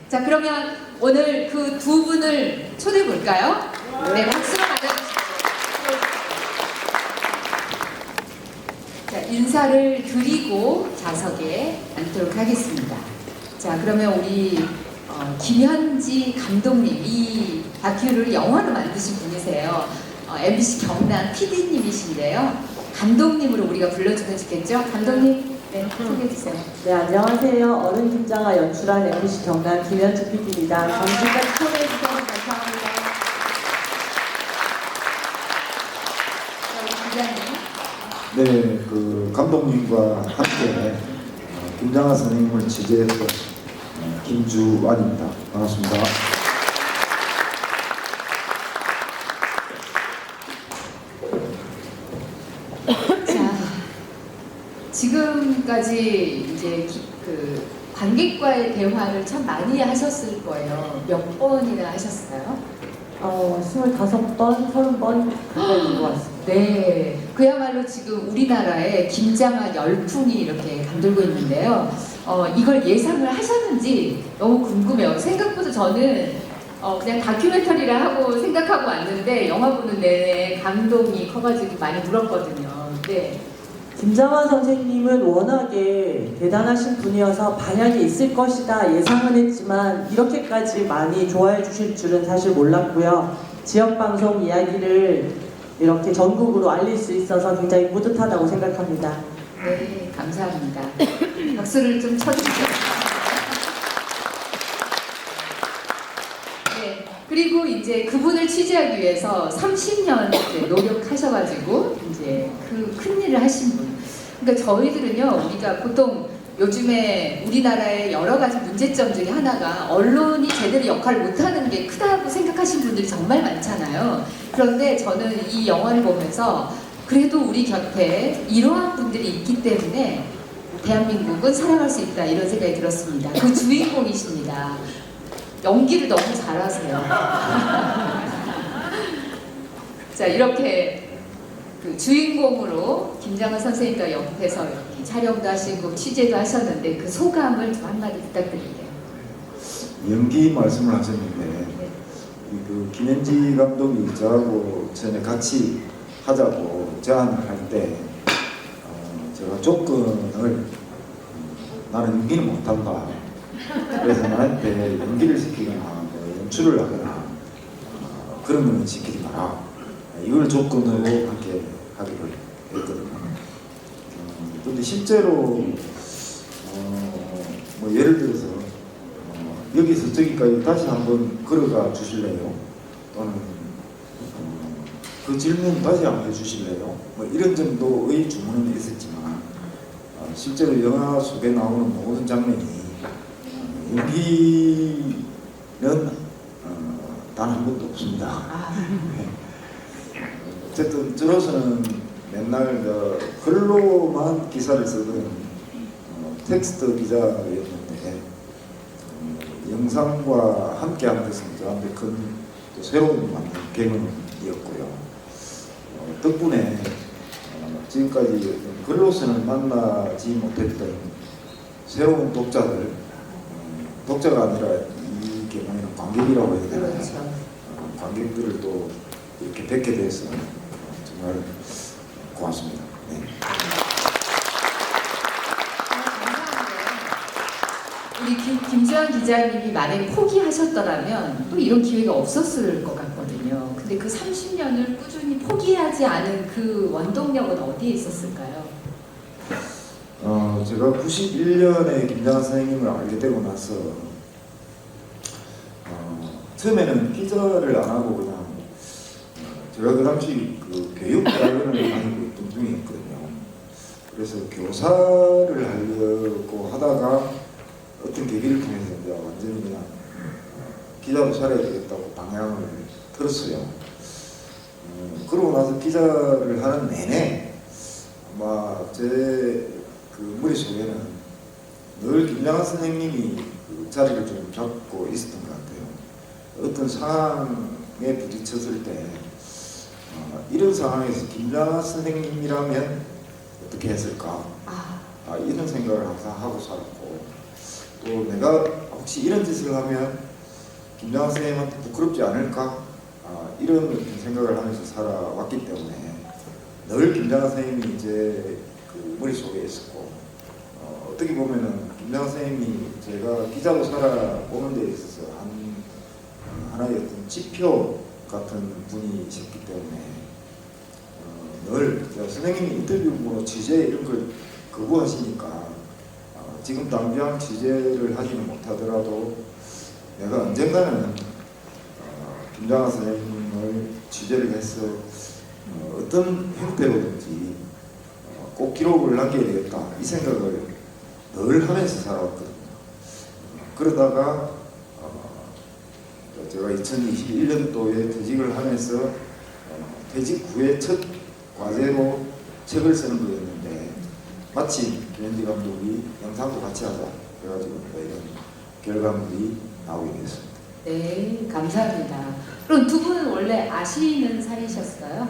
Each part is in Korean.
자, 그러면 오늘 그 두 분을 초대해 볼까요? 네, 박수로 맞아주십시오. 자, 인사를 드리고 좌석에 앉도록 하겠습니다. 자, 그러면 우리 김현지 감독님, 이 다큐를 영화로 만드신 분이세요. MBC 경남 PD님이신데요. 감독님으로 우리가 불러주면 좋겠죠? 감독님, 네, 소개해주세요. 네, 안녕하세요. 어른 김장아 연출한 MBC 경남 김현지 PD입니다. 감사까지 초대해주셔서 감사합니다. 우리 기자님. 네, 그 감독님과 함께 김장하 선생님을 지지해서 김주환입니다. 반갑습니다. 자, 지금까지 이제 그 관객과의 대화를 참 많이 하셨을 거예요. 몇 번이나 하셨어요? 25번, 30번 가까이 된것 같습니다. 네, 그야말로 지금 우리나라에 김장하 열풍이 이렇게 감돌고 있는데요. 이걸 예상을 하셨는지 너무 궁금해요. 생각보다 저는 그냥 다큐멘터리라 하고 생각하고 왔는데 영화 보는 내내 감동이 커가지고 많이 울었거든요. 네. 김장아 선생님은 워낙에 대단하신 분이어서 반향이 있을 것이다 예상은 했지만 이렇게까지 많이 좋아해 주실 줄은 사실 몰랐고요. 지역방송 이야기를 이렇게 전국으로 알릴 수 있어서 굉장히 뿌듯하다고 생각합니다. 네, 감사합니다. 박수를 좀 쳐주세요. 네, 그리고 이제 그분을 취재하기 위해서 30년 이제 노력하셔가지고 이제 그 큰 일을 하신 분. 그러니까 저희들은요, 우리가 보통 요즘에 우리나라의 여러 가지 문제점 중에 하나가 언론이 제대로 역할을 못하는 게 크다고 생각하시는 분들이 정말 많잖아요. 그런데 저는 이 영화를 보면서 그래도 우리 곁에 이러한 분들이 있기 때문에 대한민국은 살아갈 수 있다 이런 생각이 들었습니다. 그 주인공이십니다. 연기를 너무 잘하세요. 자, 이렇게 그 주인공으로 김장하 선생님과 옆에서 이렇게 촬영도 하시고 취재도 하셨는데 그 소감을 좀 한마디 부탁드릴게요. 연기 말씀을 하셨는데 네. 그 김현지 감독이 저하고 전에 같이 하자고 제안을 할 때 제가 조건을 나는 연기는 못한다. 그래서 나한테 연기를 시키거나 뭐 연출을 하거나 그런 거는 시키지 마라. 이걸 조건으로 함께 하기로 했거든요. 근데 실제로 뭐 예를 들어서 여기서 저기까지 다시 한번 걸어가 주실래요? 또는 그 질문 다시 한번 해주실래요? 뭐 이런 정도의 주문은 있었지만 실제로 영화 속에 나오는 모든 장면이 연기는 단 한 번도 없습니다. 네. 어쨌든 저로서는 맨날 글로만 기사를 쓰던 텍스트 기자였는데 영상과 함께하는 것은 저한테 큰 새로운 경험이었고요. 덕분에 지금까지 글로서는 만나지 못했던 새로운 독자들, 독자가 아니라 이 경우에는 관객이라고 해야 되나요? 그렇죠. 관객들을 또 이렇게 뵙게 돼서 정말 고맙습니다. 네. 우리 김주환 기자님이 만약에 포기하셨더라면 또 이런 기회가 없었을 것 같거든요. 근데 그 30년을 꾸준히 포기하지 않은 그 원동력은 어디에 있었을까요? 제가 91년에 김장하 선생님을 알게 되고 나서 처음에는 기자를 안 하고 그냥 제가 그 당시 그 교육대학원을 다니고 있던 중이었거든요. 그래서 교사를 하려고 하다가 어떤 계기를 통해서 이제 완전히 그냥 기자로 살아야 되겠다고 방향을 들었어요. 그러고 나서 기자를 하는 내내 아마 제 그 머릿속에는 늘 김장하 선생님이 그 자리를 좀 잡고 있었던 것 같아요. 어떤 상황에 부딪혔을 때 이런 상황에서 김장하 선생님이라면 어떻게 했을까? 이런 생각을 항상 하고 살았고 또 내가 혹시 이런 짓을 하면 김장한 선생님한테 부끄럽지 않을까? 이런 생각을 하면서 살아왔기 때문에 늘 김장한 선생님이 이제 그 머릿속에 있었고, 어떻게 보면은 김장한 선생님이 제가 기자로 살아오는 데 있어서 하나의 어떤 지표 같은 분이셨기 때문에 늘 선생님이 인터뷰 취재 이런 걸 거부하시니까 지금 당장 취재를 하지는 못하더라도 내가 언젠가는 김장한 선생님을 취재를 해서 어떤 형태로든지 꼭 기록을 남겨야 되겠다 이 생각을 늘 하면서 살아왔거든요. 그러다가 제가 2021년도에 퇴직을 하면서 퇴직 후에 첫 과제로 책을 쓰는 거였는데 마침 김현지 감독이 영상도 같이 하자 그래가지고 이런 결과물이 나오게 됐습니다. 네, 감사합니다. 그럼 두 분은 원래 아시는 사이셨어요?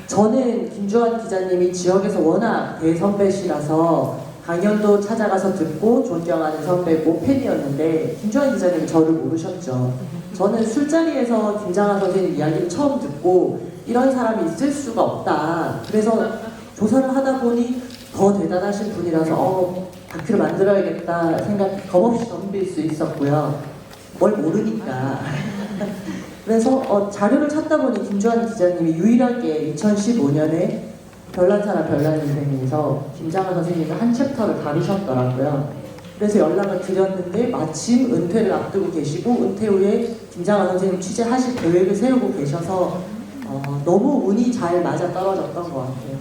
저는 김주환 기자님이 지역에서 워낙 대선배시라서 강연도 찾아가서 듣고 존경하는 선배고 팬이었는데 김주환 기자님은 저를 모르셨죠. 저는 술자리에서 김장한 선생님 이야기를 처음 듣고 이런 사람이 있을 수가 없다. 그래서 조사를 하다 보니 더 대단하신 분이라서 다큐를 만들어야겠다 생각 겁없이 덤빌 수 있었고요. 뭘 모르니까. 그래서 자료를 찾다 보니 김주환 기자님이 유일하게 2015년에 별난 사람 별난 인생에서 김장한 선생님의 한 챕터를 다루셨더라고요. 그래서 연락을 드렸는데 마침 은퇴를 앞두고 계시고 은퇴 후에 김장한 선생님 취재하실 계획을 세우고 계셔서 너무 운이 잘 맞아 떨어졌던 것 같아요.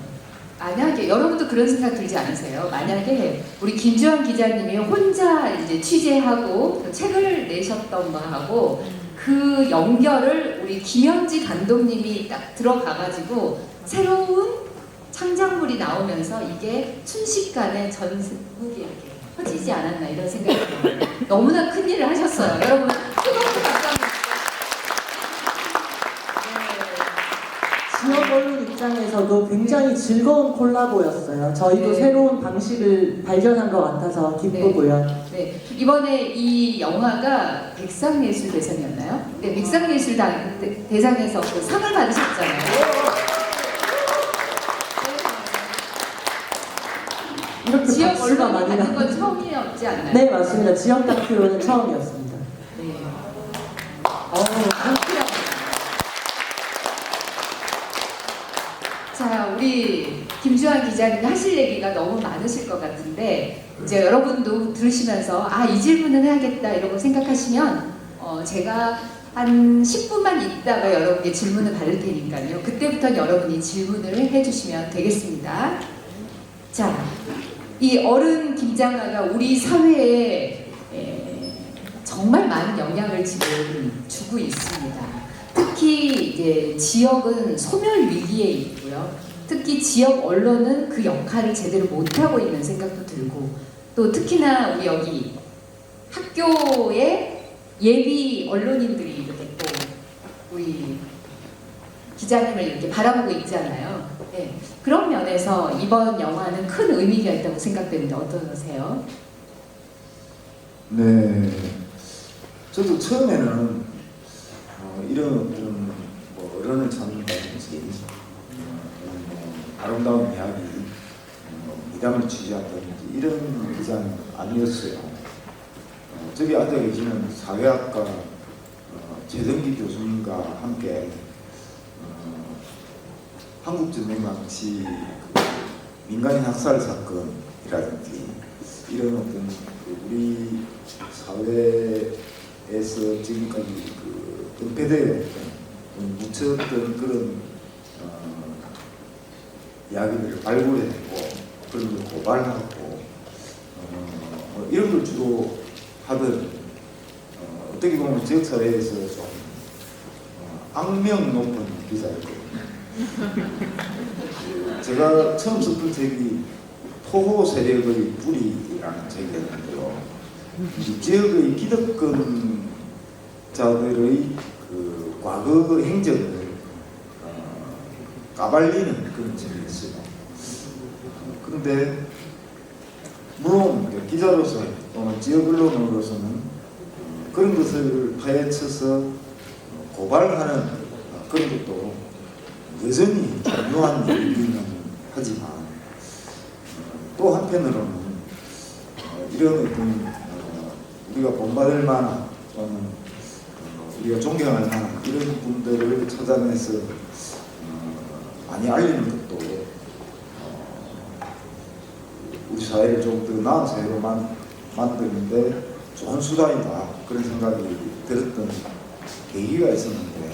만약에 여러분도 그런 생각 들지 않으세요? 만약에 우리 김주환 기자님이 혼자 이제 취재하고 책을 내셨던 거하고 그 연결을 우리 김현지 감독님이 딱 들어가가지고 새로운 창작물이 나오면서 이게 순식간에 전국에 이렇게 퍼지지 않았나 이런 생각이 들어요. 너무나 큰 일을 하셨어요. 여러분 뜨거운 박수. 지역 언론 입장에서도 굉장히 즐거운 콜라보였어요. 저희도 네. 새로운 방식을 발견한 것 같아서 기쁘고요. 네, 이번에 이 영화가 백상예술대상이었나요? 네, 백상예술대상에서 그 상을 받으셨잖아요. 이렇게 지역 박수가 언론이 많이 받는 나. 건 처음이었지 않나요? 네, 맞습니다. 지역 다큐로는 처음이었습니다. 네. 상쾌합니다. 자, 우리 김주환 기자님이 하실 얘기가 너무 많으실 것 같은데 이제 여러분도 들으시면서 이 질문은 해야겠다 이러고 생각하시면 제가 한 10분만 있다가 여러분께 질문을 받을 테니까요. 그때부터 여러분이 질문을 해주시면 되겠습니다. 자, 이 어른 김장아가 우리 사회에 정말 많은 영향을 지금 주고 있습니다. 특히 이제 지역은 소멸 위기에 있고요. 특히 지역 언론은 그 역할을 제대로 못하고 있는 생각도 들고 또 특히나 우리 여기 학교에 예비 언론인들이 이렇게 또 우리 기자님을 이렇게 바라보고 있잖아요. 네. 그런 면에서 이번 영화는 큰 의미가 있다고 생각되는데 어떠세요? 네, 저도 처음에는 이런 어떤 어른을 찾는다든지 아름다운 이야기, 미담을 취재한다든지 이런 기자는 아니었어요. 저기 앉아 계시는 사회학과 최정기 교수님과 함께 한국전쟁 당시 민간인 학살 사건이라든지 이런 어떤 우리 사회에서 지금까지 은폐되어 묻혔던 그런 이야기들을 발굴해내고 그런 걸 고발하고 이런 걸 주로 하던 어떻게 보면 지역사회에서 좀 악명 높은 기자였거든요. 제가 처음 썼던 책이 토호 세력의 뿌리라는 책이었는데요. 이 지역의 기득권자들의 그 과거 행적을 까발리는 그런 책이었어요. 그런데 물론 기자로서 또는 지역 언론으로서는 그런 것을 파헤쳐서 고발하는 그런 것도 여전히 중요한 일이기는 하지만 또 한편으로는 이런 어떤 우리가 본받을 만한 또는 우리가 존경할 만한 이런 분들을 찾아내서 많이 알리는 것도 우리 사회를 좀 더 나은 사회로 만드는데 좋은 수단이다 그런 생각이 들었던 계기가 있었는데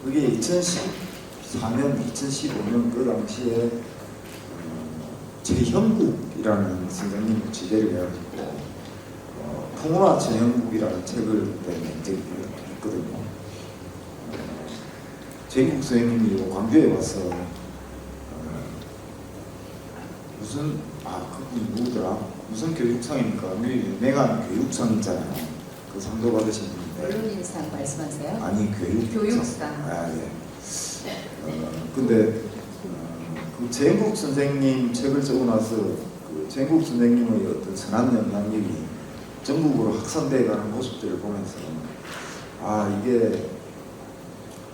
그게 2014년, 2015년 그 당시에 최형국이라는 선생님을 지대를 해가지고 풍문화 최형국이라는 책을 그때 낸 했거든요. 최형국 선생님이 광주에 와서 무슨 그분이 누구더라? 무슨 교육상입니까? 유명한 교육상 있잖아요. 그 상도 받으신 분인데. 언론인상 말씀하세요? 아니 교육상. 아 예. 근데 그 최형국 선생님 책을 쓰고 나서 그 최형국 선생님의 어떤 선한 영향력이 전국으로 확산되어 가는 모습들을 보면서 이게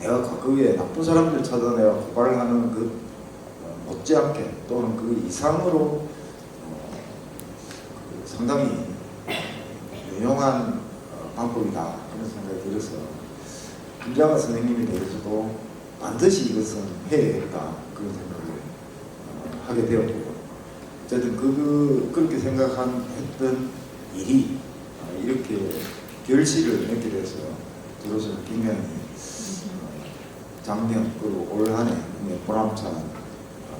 내가 과거에 나쁜 사람들 찾아내가 고발하는 그 못지않게 또는 그 이상으로 상당히 유용한 방법이다 그런 생각이 들어서 김장하 선생님에 대해서도 반드시 이것은 해야겠다 그런 생각을 하게 되었고 어쨌든 그렇게 했던 일이 이렇게 결실을 맺게 돼서 저로서는 굉장히 작년 그리고 올 한해 보람찬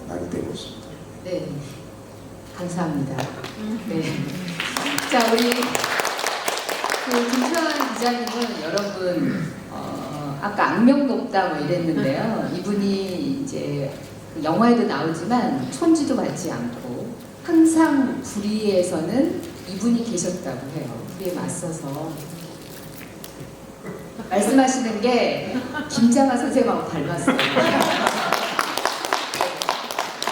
날이 되고 있습니다. 네, 감사합니다. 네. 자, 우리 그 김수환 기자님은 여러분 아까 악명 높다 뭐 이랬는데요. 이분이 이제 그 영화에도 나오지만 촌지도 받지 않고 항상 불의에서는 이분이 계셨다고 해요. 불의에 맞서서 말씀하시는 게 김장하 선생님하고 닮았어요.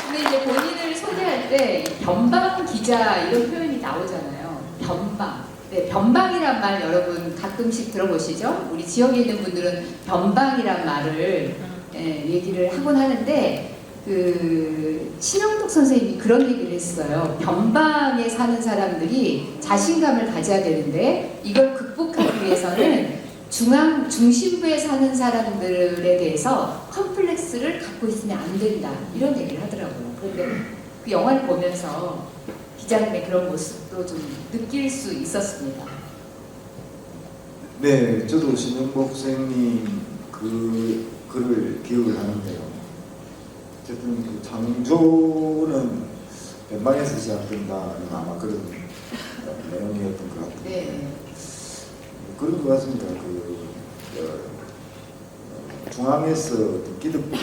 근데 이제 본인을 소개할 때 변방 기자 이런 표현이 나오잖아요. 변방. 네, 변방이란 말 여러분 가끔씩 들어보시죠? 우리 지역에 있는 분들은 변방이란 말을 얘기를 하곤 하는데 그 신영덕 선생님이 그런 얘기를 했어요. 변방에 사는 사람들이 자신감을 가져야 되는데 이걸 극복하기 위해서는 중심부에 사는 사람들에 대해서 컴플렉스를 갖고 있으면 안 된다 이런 얘기를 하더라고요. 그런데 그 영화를 보면서 기자님의 그런 모습도 좀 느낄 수 있었습니다. 네, 저도 신영복 선생님 그 글을 기억을 하는데요. 어쨌든 그 창조는 변방에서 시작된다는 아마 그런 내용이었던 것 같아요. 네. 그런 것 같습니다. 중앙에서 기득권에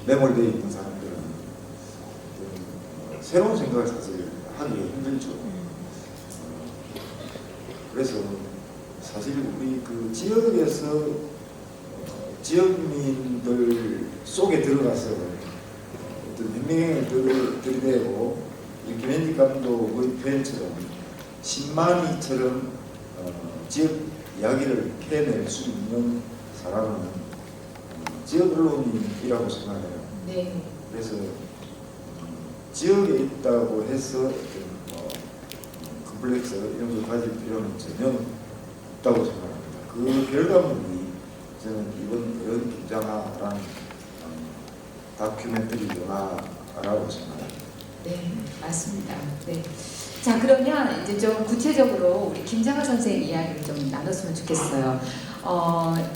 매몰되어 있는 사람들은 새로운 생각을 사실 하기 힘들죠. 그래서 사실 우리 그 지역에서 지역민들 속에 들어가서 어떤 혁명을 들이대고 김현직 감독의 표현처럼 신만이처럼 지역 이야기를 캐낼 수 있는 사람은 지역 언론인이라고 생각해요. 네. 그래서 지역에 있다고 해서 컴플렉스 이런 걸 가질 필요는 전혀 없다고 생각합니다. 그 결과물이 저는 이번 김장하라는 다큐멘터리 영화라고 생각합니다. 네, 맞습니다. 네. 자, 그러면 이제 좀 구체적으로 우리 김장하 선생님 이야기를 좀 나눴으면 좋겠어요.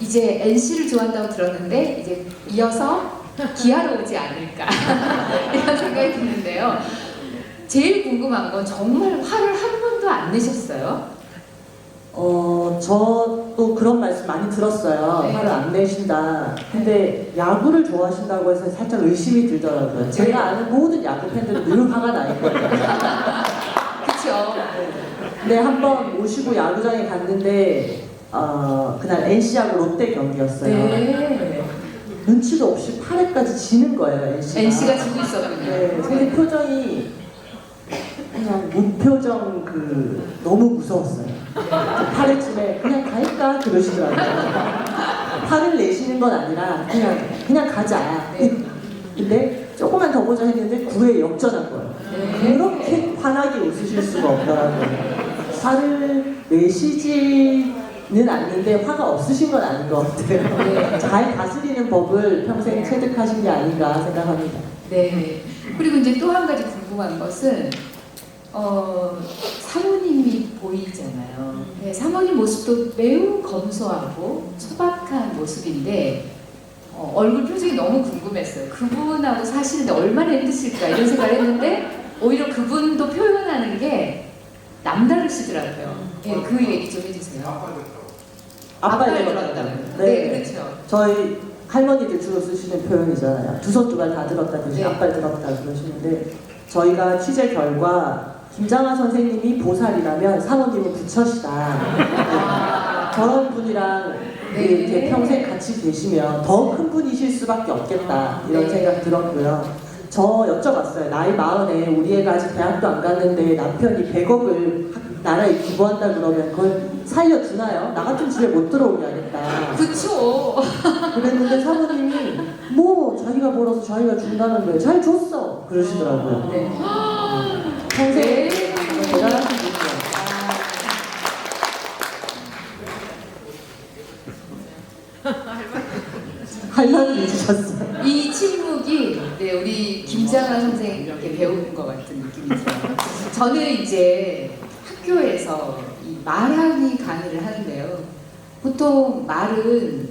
이제 NC를 좋아한다고 들었는데 이제 이어서 기아로 오지 않을까 이런 생각이 드는데요. 제일 궁금한 건 정말 화를 한 번도 안 내셨어요? 저도 그런 말씀 많이 들었어요. 네. 화를 안 내신다. 근데 야구를 좋아하신다고 해서 살짝 의심이 들더라고요. 제가 아는 모든 야구 팬들은 늘 화가 나 있거든요. 그렇죠. 근데 한번 모시고 야구장에 갔는데 그날 NC하고 롯데 경기였어요. 네. 눈치도 없이 8회까지 지는 거예요, NC가. NC가 지고 있었군요. 네, 근데 표정이 그냥 무표정 너무 무서웠어요. 8회쯤에 그냥 갈까 그러시더라고요. 화를 내시는 건 아니라 그냥 가자. 근데 조금만 더 보자 했는데 9회 역전한 거예요. 그렇게 환하게 웃으실 수가 없더라고요. 화를 내시지는 않는데 화가 없으신 건 아닌 것 같아요. 잘 다스리는 법을 평생 체득하신 게 아닌가 생각합니다. 네. 그리고 이제 또 한 가지 궁금한 것은 사모님이 보이잖아요. 네, 사모님 모습도 매우 검소하고 소박한 모습인데 얼굴 표정이 너무 궁금했어요. 그분하고 사시는데 얼마나 힘드실까 이런 생각을 했는데 오히려 그분도 표현하는 게 남다르시더라고요. 네, 그 얘기 좀 해주세요. 앞발 들었다는. 네. 네, 그렇죠. 저희 할머니들 주로 쓰시는 표현이잖아요. 두 손 두 발 다 들었다든지 네. 앞발 들었다 그러시는데 저희가 취재 결과 김장하 선생님이 보살이라면 사모님은 부처시다. 저런 분이랑 이렇게 평생 같이 계시면 더 큰 분이실 수밖에 없겠다 이런 생각 들었고요. 저 여쭤봤어요. 나이 40에 우리 애가 아직 대학도 안 갔는데 남편이 100억을 나라에 기부한다 그러면 그걸 살려주나요? 나 같은 집에 못 들어오게 하겠다. 그쵸. 그랬는데 사모님이 뭐 자기가 벌어서 자기가 준다는데 잘 줬어 그러시더라고요. 네. 평생 네. 대단하신 분이에요. 할 말을 잊으셨어요. 이 침묵이 네, 우리 김장하 선생님 이렇게 배우는 것 같은 느낌이 들어요. 저는 이제 학교에서 이 말하기 강의를 하는데요. 보통 말은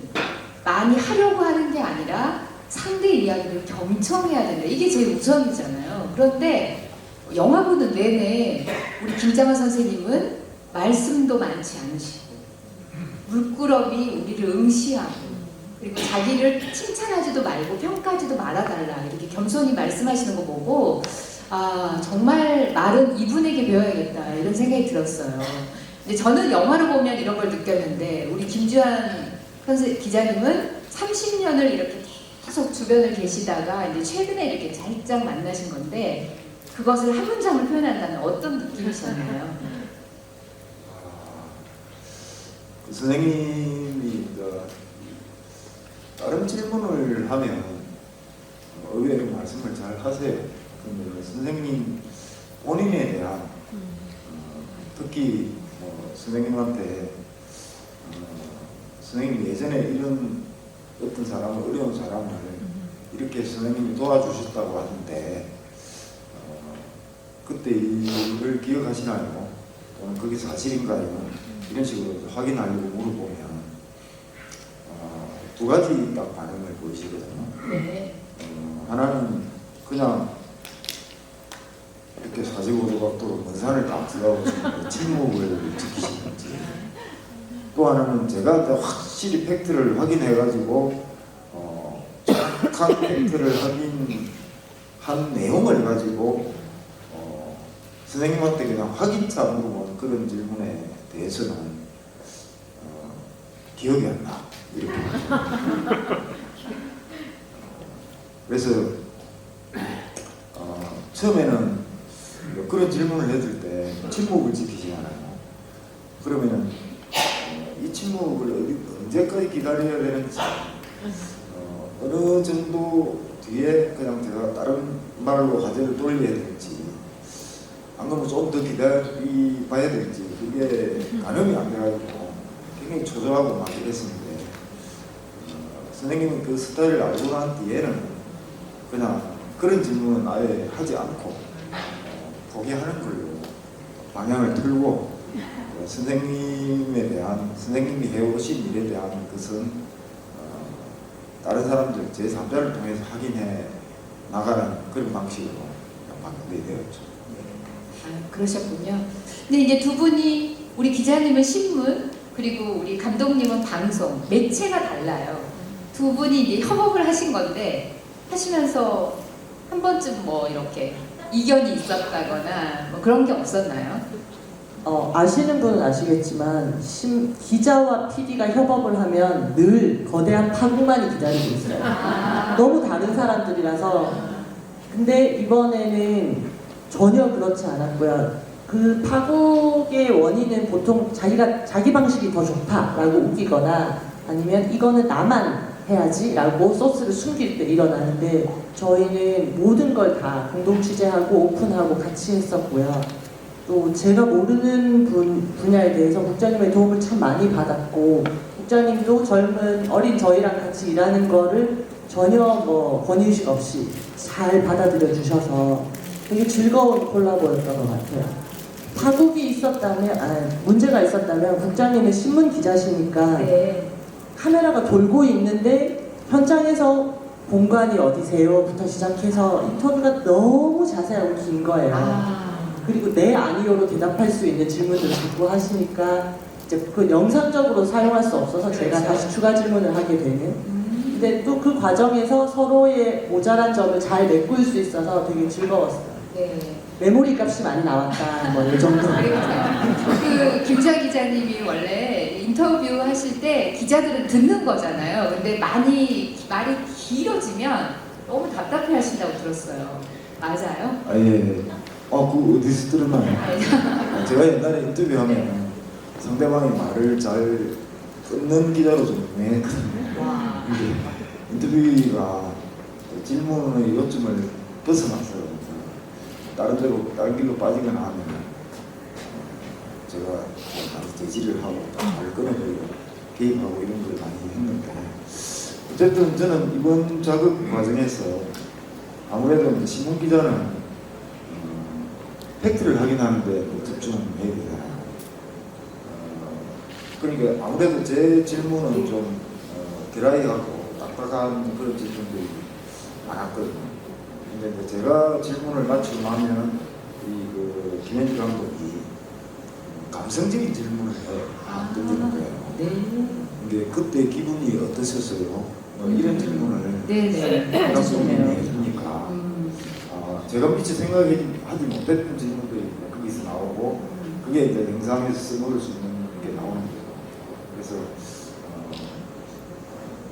많이 하려고 하는 게 아니라 상대 이야기를 경청해야 된다. 이게 제일 우선이잖아요. 그런데 영화 보는 내내 우리 김장하 선생님은 말씀도 많지 않으시고 물끄러미 우리를 응시하고 그리고 자기를 칭찬하지도 말고 평가하지도 말아달라 이렇게 겸손히 말씀하시는 거 보고 아 정말 말은 이분에게 배워야겠다 이런 생각이 들었어요. 근데 저는 영화로 보면 이런 걸 느꼈는데 우리 김주한 기자님은 30년을 이렇게 계속 주변을 계시다가 이제 최근에 이렇게 살짝 만나신 건데 그것을 한 문장으로 표현한다면 어떤 느낌이셨나요? 그 선생님이 다른 질문을 하면 의외로 말씀을 잘 하세요. 근데 선생님 본인에 대한 특히 선생님한테 선생님이 예전에 이런 어떤 사람을 어려운 사람을 이렇게 선생님이 도와주셨다고 하는데 그때 일을 기억하시나요? 또는 그게 사실인가요? 이런 식으로 확인하려고 물어보면 두 가지 딱 반응을 보이시거든요. 네. 하나는 그냥 이렇게 사지고도각도로 먼 산을 딱 들어가고 침묵을 지키시는지 또 하나는 제가 확실히 팩트를 확인해가지고 정확한 팩트를 확인한 내용을 가지고 선생님한테 그냥 확인차 물어본 그런 질문에 대해서는 기억이 안 나. 이렇게. 그래서 처음에는 그런 질문을 해줄 때 침묵을 지키시잖아요. 그러면은 이 침묵을 언제까지 기다려야 되는지 어느 정도 뒤에 그냥 제가 다른 말로 화제를 돌려야 될지 안 그러면 좀 더 기다려봐야 될지 그게 가늠이 안 돼가지고 굉장히 초조하고 막 이랬었는데 선생님은 그 스타일을 알고 난 뒤에는 그냥 그런 질문은 아예 하지 않고 포기하는 걸로 방향을 틀고 선생님에 대한 선생님이 해오신 일에 대한 것은 다른 사람들 제3자를 통해서 확인해 나가는 그런 방식으로 바꾸게 되었죠. 그러셨군요. 근데 이제 두 분이 우리 기자님은 신문 그리고 우리 감독님은 방송 매체가 달라요. 두 분이 이제 협업을 하신 건데 하시면서 한 번쯤 뭐 이렇게 이견이 있었다거나 뭐 그런 게 없었나요? 아시는 분은 아시겠지만 기자와 PD가 협업을 하면 늘 거대한 파국만이 기다리고 있어요. 너무 다른 사람들이라서. 근데 이번에는 전혀 그렇지 않았고요. 그 파국의 원인은 보통 자기 방식이 더 좋다라고 우기거나 아니면 이거는 나만 해야지라고 소스를 숨길 때 일어나는데 저희는 모든 걸 다 공동 취재하고 오픈하고 같이 했었고요. 또 제가 모르는 분야에 대해서 국장님의 도움을 참 많이 받았고 국장님도 젊은 어린 저희랑 같이 일하는 거를 전혀 뭐 권위의식 없이 잘 받아들여 주셔서 되게 즐거운 콜라보였던 것 같아요. 파국이 있었다면, 문제가 있었다면 국장님은 신문 기자시니까 네. 카메라가 돌고 있는데 현장에서 본관이 어디세요?부터 시작해서 인터뷰가 너무 자세하고 긴 거예요. 아. 그리고 네 아니요로 대답할 수 있는 질문들을 자꾸 하시니까 이제 그 영상적으로 사용할 수 없어서 제가 그렇죠. 다시 추가 질문을 하게 되는. 근데 또 그 과정에서 서로의 모자란 점을 잘 메꿀 수 있어서 되게 즐거웠어요. 네. 메모리 값이 많이 나왔다 뭐 이 정도. 그 김주아 기자님이 원래 인터뷰 하실 때 기자들은 듣는 거잖아요. 근데 말이 길어지면 너무 답답해 하신다고 들었어요. 맞아요? 아, 예. 그 어디서 들었나요? 제가 옛날에 인터뷰하면 상대방의 말을 잘 끊는 기자로 좀 유명했거든요. 와. 근데 인터뷰가 질문의 요점을 벗어나서 다른 길로 빠지거나 하면 제가 제지를 하고 말을 끊어버리고 개입하고 이런 걸 많이 했는데 어쨌든 저는 이번 작업 과정에서 아무래도 이제 신문 기자는 팩트를 확인하는데 집중해야 되잖아요. 그러니까 아무래도 제 질문은 좀 드라이하고 딱딱한 그런 질문들이 많았거든요. 근데 이제 제가 질문을 맞추고 나면 그 김현주 감독이 감성적인 질문을 던지는 거예요. 네. 근데 그때 기분이 어떠셨어요? 뭐 이런 질문을 네네. 감독님이 해주니까 제가 미처 생각하지 못했던 질문들이 거기서 나오고 그게 이제 영상에서 써먹을 수 있는 게 나오는 거죠. 그래서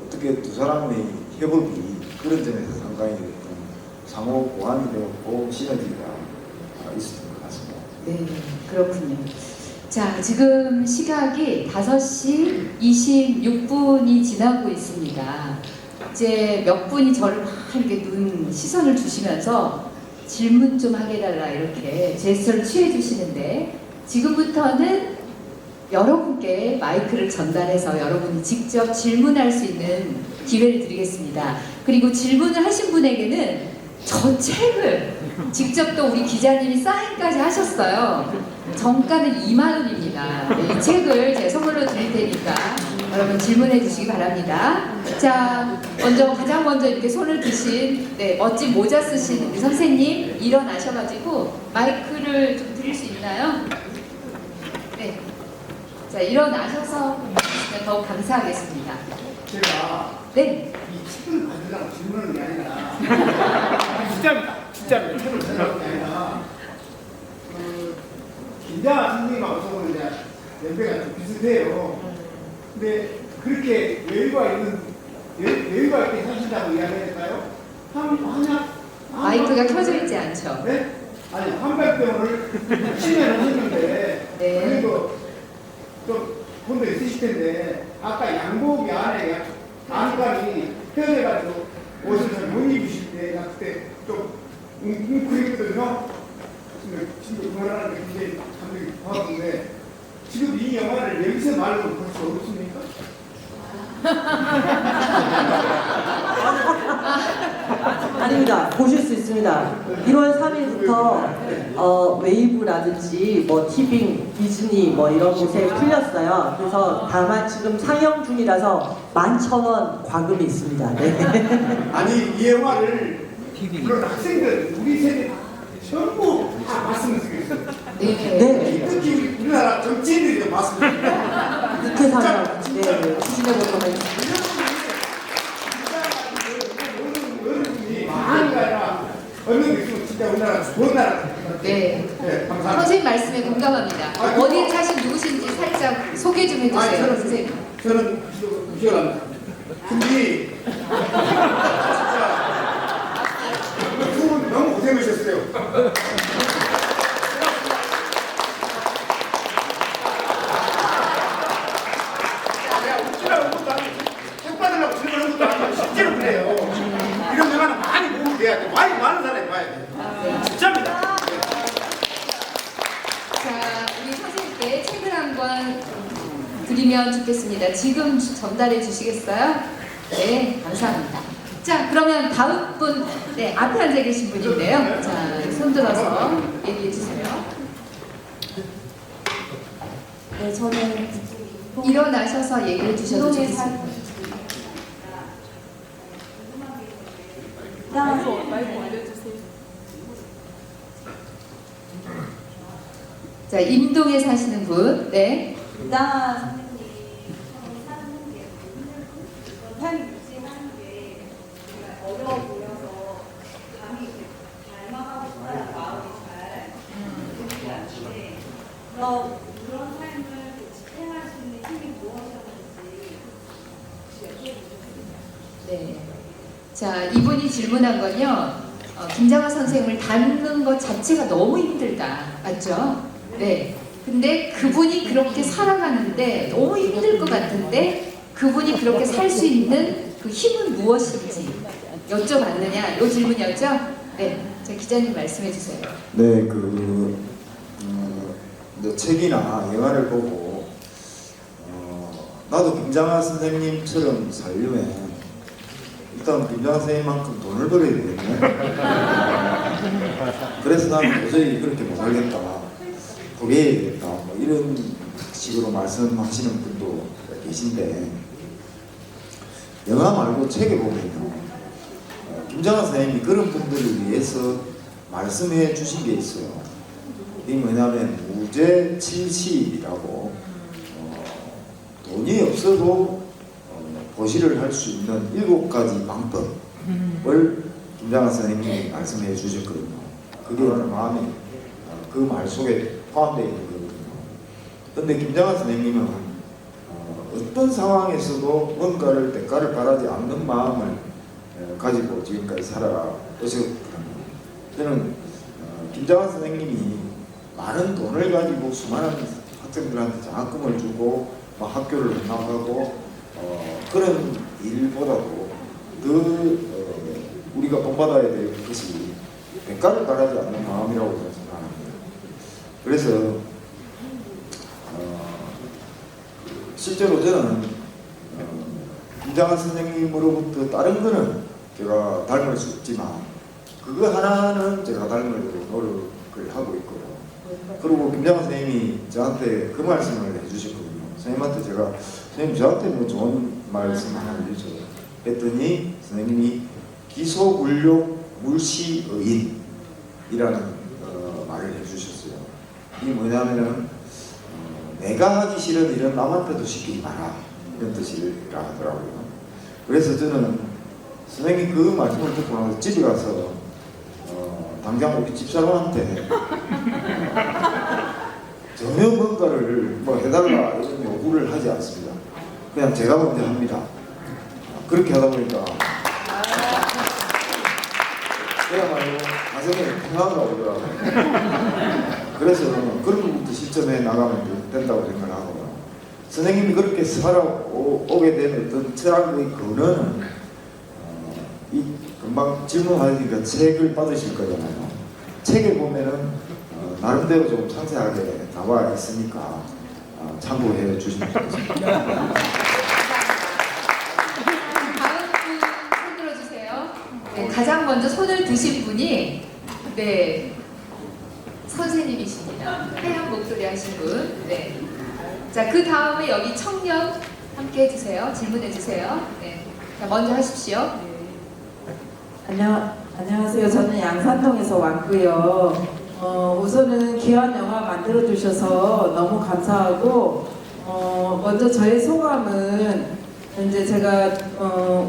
어떻게 두 사람의 협업이 그런 점에서 상당히 상호 보완이 되었고 시너지가 있었던 것 같습니다. 네, 그렇군요. 자, 지금 시각이 5시 26분이 지나고 있습니다. 이제 몇 분이 저를 막 이렇게 시선을 주시면서 질문 좀 하게 해달라 이렇게 제스처를 취해 주시는데 지금부터는 여러분께 마이크를 전달해서 여러분이 직접 질문할 수 있는 기회를 드리겠습니다. 그리고 질문을 하신 분에게는 저 책을 직접 또 우리 기자님이 사인까지 하셨어요. 정가는 2만 원입니다. 네, 이 책을 제 선물로 드릴 테니까 여러분 질문해 주시기 바랍니다. 자, 가장 먼저 이렇게 손을 드신 멋진 모자 쓰신 우리 선생님 일어나셔가지고 마이크를 좀 드릴 수 있나요? 네. 자, 일어나셔서 더욱 감사하겠습니다. 제가 네. 이 책을 받으려고 질문하는 게 아니라 진짜입니다. 책을 받으려는 게 아니라 김자 선생님하고 이제 연배가 좀 비슷해요. 근데 그렇게 여유가 있게 사신다고 이야기할까요? 마이크가 켜져 있지 않죠? 네? 아니 한백병을 10년 하셨는데 네. 그래도 좀 돈도 있으실 텐데 아까 양복이 안에 안감이 펴져가지고 옷을 잘 못 입으실 때 나 그때 좀 웅크리거든요. 지금 그만하는데 굉장히 감정이 고맙던데 지금 이 영화를 여기서 말로 볼 수 없습니까? 아닙니다. 보실 수 있습니다. 1월 3일부터 웨이브라든지 뭐 티빙, 디즈니 뭐 이런 곳에 풀렸어요. 그래서 다만 지금 상영 중이라서 11,000원 과금이 있습니다. 네. 아니 이 영화를 물론 학생들 우리 세대 전부 다 봤으면 좋겠어요. 네. 네. 특히 우리나라 정치인들이 봤으면 좋겠어요. 국회사장 추진해보도록 하겠습니다. 많은 게 아니라 얻는 게 있으면 진짜 우리나라 좋은 나라. 네. 네, 감사합니다. 선생님 말씀에 공감합니다. 어디에 사신 누구신지 살짝 소개 좀 해주세요, 선생님. 저는 기억합니다. 근데 진짜 두분 너무 고생. 고생하셨어요. 야, 웃기라고 것도 아니고, 책 받으려고 질문한 것도 아니고, 실제로 그래요. 이런 영화는 많이 보고 돼야 돼. 많은 사람이 봐야 돼. 진짜입니다. 자, 우리 선생님께 책을 한 권 드리면 좋겠습니다. 지금 전달해 주시겠어요? 네, 감사합니다. 자, 그러면 다음 분, 네, 앞에 앉아 계신 분인데요. 자, 손 들어서 얘기해 주세요. 네, 저는 일어나셔서 얘기해 주셔도 운동에 좋겠습니다. 살고 말고 알려주세요. 자, 임동에 사시는 분, 네. 나 선생님 사는 게 삶 유지하는 게 정말 어려워 보여서 감이 닮아가고 싶어야 마음이 잘 들지 않는데 그런 삶을 집행할 수 있는 힘이 무엇이었는지 혹시 여쭤보셨습니다. 네. 자, 이분이 질문한 건요. 김장하 선생님을 닮는 것 자체가 너무 힘들다. 맞죠? 네. 근데 그분이 그렇게 살아가는데 너무 힘들 것 같은데 그분이 그렇게 살 수 있는 그 힘은 무엇인지 여쭤봤느냐? 이 질문이었죠? 네. 자, 기자님 말씀해 주세요. 네, 이제 책이나 영화를 보고 나도 김장하 선생님처럼 살려면 일단 김장하 선생님만큼 돈을 벌어야 되겠네. 그래서 나는 도저히 그렇게 못 살겠다. 포기해야겠다. 뭐 이런 식으로 말씀하시는 분도 계신데 영화 말고 책에 보면요. 김장하 선생님이 그런 분들을 위해서 말씀해 주신 게 있어요. 이게 뭐냐면 무죄 70이라고 돈이 없어도 보시를 할 수 있는 7가지 방법을 김장하 선생님이 말씀해 주셨거든요. 그게 오늘 마음에 그 말 속에 포함되어 있는 거거든요. 그런데 김장하 선생님은 어떤 상황에서도 뭔가를 대가를 바라지 않는 마음을 가지고 지금까지 살아오셨거든요. 저는 김장하 선생님이 많은 돈을 가지고 수많은 학생들한테 장학금을 주고 학교를 운영하고 그런 일보다도 우리가 본받아야 될 것이 대가를 바라지 않는 마음이라고 저는 생각합니다. 그래서 실제로 저는 김장하 선생님으로부터 다른 거는 제가 닮을 수 없지만 그거 하나는 제가 닮으려고 노력을 하고 있고요. 그리고 김장하 선생님이 저한테 그 말씀을 해주셨거든요. 선생님한테 제가 선생님 저한테 뭐 좋은 말씀 하나 해주죠. 했더니 선생님이 기소굴욕 물시의인이라는 말을 해주셨어요. 이게 뭐냐면은 내가 하기 싫은 일은 남한테도 시키지 마라 이런 뜻이라 하더라고요. 그래서 저는 선생님 그 말씀을 듣고 나서 집에 가서 당장 우리 집사람한테 전혀 뭔가를 뭐 해달라 이런 요구를 하지 않습니다. 그냥 제가 먼저 합니다. 그렇게 하다 보니까 그야말로 가정에 평화가 오더라고요. 그래서 그런 부분도 실천해 나가면 된다고 생각하고요. 선생님이 그렇게 살아오게 된 어떤 철학의 근원은 이 금방 질문하니까 책을 받으실 거잖아요. 책에 보면은 나름대로 좀 상세하게 나와 있으니까 참고해 주시면 좋겠습니다. 다음 분 손 들어주세요. 네, 가장 먼저 손을 드신 분이 네 선생님이십니다. 하얀 목소리 하신 분. 네. 자, 그 다음에 여기 청년 함께 해주세요. 질문해주세요. 네. 자, 먼저 하십시오. 안녕하세요. 저는 양산동에서 왔고요. 우선은 귀한 영화 만들어 주셔서 너무 감사하고 먼저 저의 소감은 이제 제가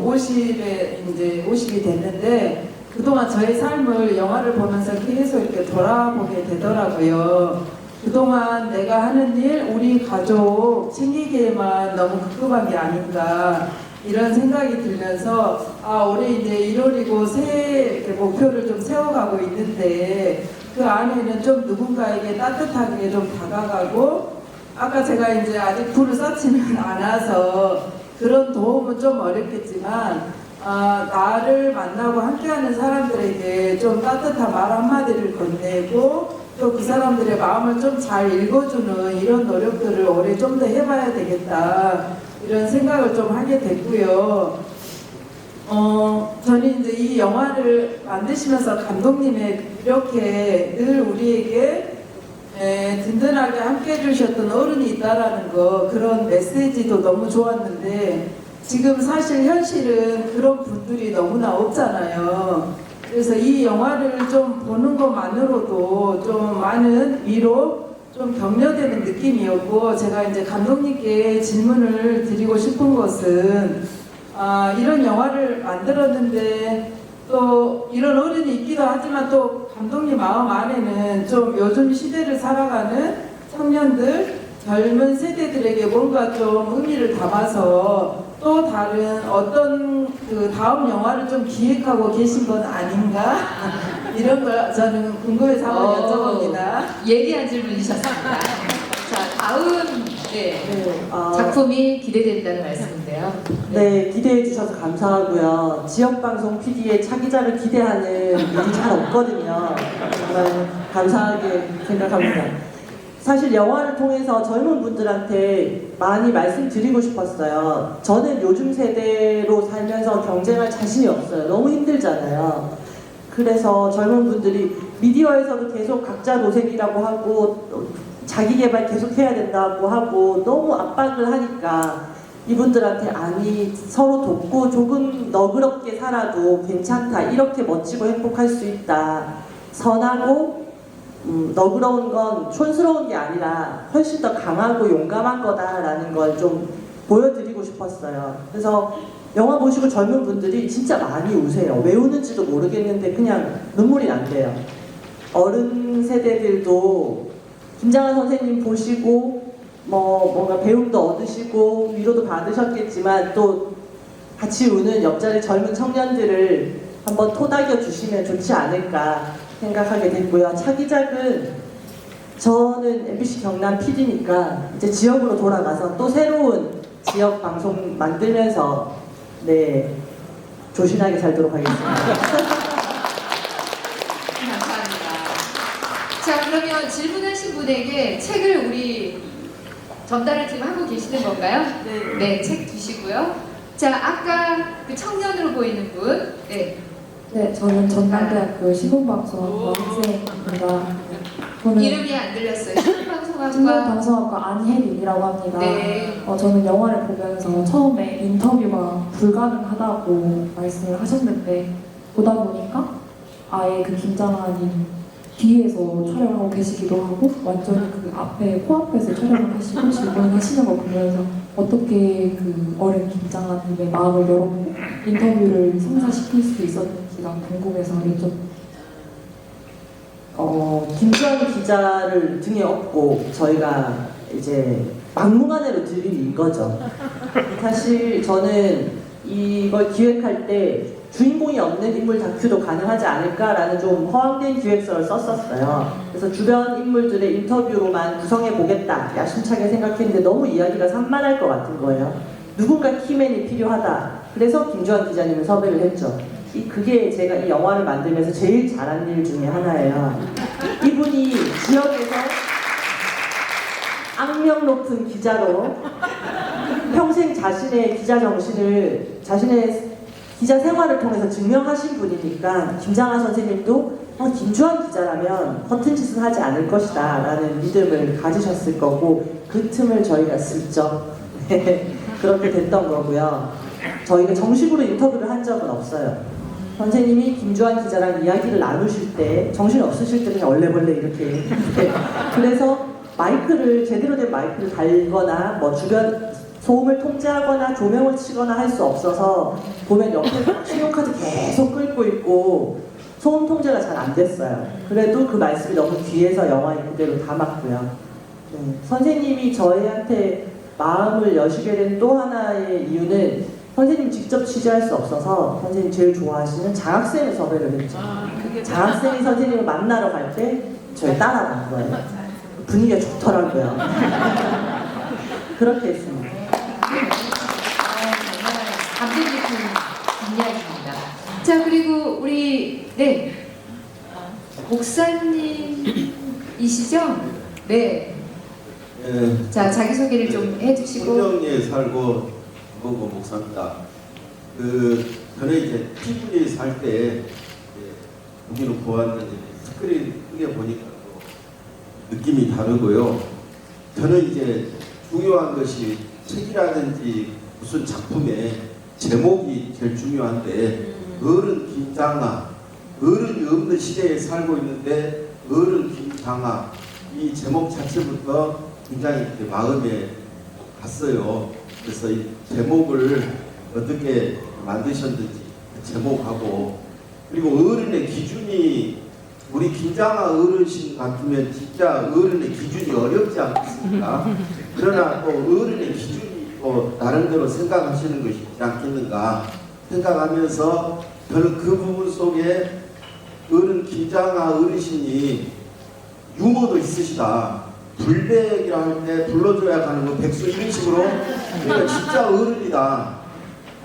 50이 됐는데 그동안 저의 삶을 영화를 보면서 계속 이렇게 돌아보게 되더라고요. 그동안 내가 하는 일, 우리 가족 챙기기에만 너무 급급한 게 아닌가. 이런 생각이 들면서 아 올해 이제 1월이고 새해 목표를 좀 세워가고 있는데 그 안에는 좀 누군가에게 따뜻하게 좀 다가가고 아까 제가 이제 아직 불을 쌓지는 않아서 그런 도움은 좀 어렵겠지만 나를 만나고 함께하는 사람들에게 좀 따뜻한 말 한마디를 건네고 또 그 사람들의 마음을 좀 잘 읽어주는 이런 노력들을 올해 좀 더 해봐야 되겠다 이런 생각을 좀 하게 됐고요. 저는 이제 이 영화를 만드시면서 감독님의 이렇게 늘 우리에게 든든하게 함께 해주셨던 어른이 있다라는 거 그런 메시지도 너무 좋았는데 지금 사실 현실은 그런 분들이 너무나 없잖아요. 그래서 이 영화를 좀 보는 것만으로도 좀 많은 위로 좀 격려되는 느낌이었고 제가 이제 감독님께 질문을 드리고 싶은 것은 이런 영화를 만들었는데 또 이런 어른이 있기도 하지만 또 감독님 마음 안에는 좀 요즘 시대를 살아가는 청년들 젊은 세대들에게 뭔가 좀 의미를 담아서 또 다른 어떤 그 다음 영화를 좀 기획하고 계신 건 아닌가 이런 걸 저는 궁금해서 한번 여쭤봅니다. 예리한 질문이셨습니다. 자, 다음 아, 작품이 기대된다는 말씀인데요. 네, 기대해 주셔서 감사하고요. 지역방송 PD의 차기작을 기대하는 일이 잘 없거든요. 정말 감사하게 생각합니다. 사실 영화를 통해서 젊은 분들한테 많이 말씀드리고 싶었어요. 저는 요즘 세대로 살면서 경쟁할 자신이 없어요. 너무 힘들잖아요. 그래서 젊은 분들이 미디어에서도 계속 각자 노색이라고 하고 자기 개발 계속 해야 된다고 하고 너무 압박을 하니까 이분들한테 아니 서로 돕고 조금 너그럽게 살아도 괜찮다. 이렇게 멋지고 행복할 수 있다. 선하고 너그러운 건 촌스러운 게 아니라 훨씬 더 강하고 용감한 거다라는 걸 좀 보여드리고 싶었어요. 그래서 영화 보시고 젊은 분들이 진짜 많이 우세요. 왜 우는지도 모르겠는데 그냥 눈물이 난대요. 어른 세대들도 김장한 선생님 보시고 뭔가 배움도 얻으시고 위로도 받으셨겠지만 또 같이 우는 옆자리 젊은 청년들을 한번 토닥여 주시면 좋지 않을까 생각하게 됐고요. 차기작은 저는 MBC 경남 PD니까 이제 지역으로 돌아가서 또 새로운 지역 방송 만들면서 네 조신하게 살도록 하겠습니다. 감사합니다. 자, 그러면 질문하신 분에게 책을 우리 전달을 지금 하고 계시는 건가요? 네, 책 주시고요. 자, 아까 그 청년으로 보이는 분. 네. 네, 저는 전남대학교 시공방송학과 학생입니다. 저는 이름이 안 들렸어요. 신문방송학과. 신문방송학과 안혜린이라고 합니다. 네. 저는 영화를 보면서 처음에 인터뷰가 불가능하다고 말씀을 하셨는데 보다 보니까 아예 그 김장한님 뒤에서 촬영하고 계시기도 하고 완전히 그 앞에 코앞에서 촬영을 하시고 질문하시는 거 보면서 어떻게 그 어린 김장한님의 마음을 열어보고 인터뷰를 성사시킬 수 있었는지가 궁금해서 여쭤. 김주환 기자를 등에 업고 저희가 이제 막무가내로 들린 거죠. 사실 저는 이걸 기획할 때 주인공이 없는 인물 다큐도 가능하지 않을까라는 좀 허황된 기획서를 썼었어요. 그래서 주변 인물들의 인터뷰로만 구성해 보겠다 야심차게 생각했는데 너무 이야기가 산만할 것 같은 거예요. 누군가 키맨이 필요하다. 그래서 김주환 기자님을 섭외를 했죠. 그게 제가 이 영화를 만들면서 제일 잘한 일 중에 하나예요. 이분이 지역에서 악명 높은 기자로 평생 자신의 기자 정신을 자신의 기자 생활을 통해서 증명하신 분이니까 김장하 선생님도 김주환 기자라면 허튼 짓은 하지 않을 것이다 라는 믿음을 가지셨을 거고 그 틈을 저희가 슬쩍 그렇게 됐던 거고요. 저희가 정식으로 인터뷰를 한 적은 없어요. 선생님이 김주환 기자랑 이야기를 나누실 때 정신 없으실 때 그냥 얼레벌레 이렇게 그래서 마이크를 제대로 된 마이크를 달거나 뭐 주변 소음을 통제하거나 조명을 치거나 할 수 없어서 보면 옆에 신용카드 계속 끌고 있고 소음 통제가 잘 안 됐어요. 그래도 그 말씀이 너무 귀해서 영화에 그대로 담았고요. 선생님이 저희한테 마음을 여시게 된 또 하나의 이유는 선생님 직접 취재할 수 없어서 선생님 제일 좋아하시는 장학생을 섭외를 했죠. 장학생이 선생님을 만나러 갈 때 저희 따라간 거예요. 분위기가 좋더라고요. 그렇게 했습니다. 정말 감동 깊은 이야기입니다. 자, 그리고 우리 목사님이시죠? 네. 예, 자, 자기소개를 좀 해주시고. 성령리에 살고 보고 목사입니다. 저는 이제 피부에 살 때 여기는 보았는데 스크린 크게 보니까 또 느낌이 다르고요. 저는 이제 중요한 것이 책이라든지 무슨 작품의 제목이 제일 중요한데 어른 김장아, 어른이 없는 시대에 살고 있는데 어른 김장아 이 제목 자체부터 굉장히 이렇게 마음에 갔어요. 그래서 이 제목을 어떻게 만드셨는지 그 제목하고 그리고 어른의 기준이 우리 김장아 어르신 같으면 진짜 어른의 기준이 어렵지 않겠습니까? 그러나 또 어른의 기준이 또 나름대로 생각하시는 것이 있지 않겠는가 생각하면서 저는 그 부분 속에 어른 김장아 어르신이 유머도 있으시다. 불백이라 할 때 불러줘야 가는 거 백수 이런 식으로 그러니까 진짜 어른이다.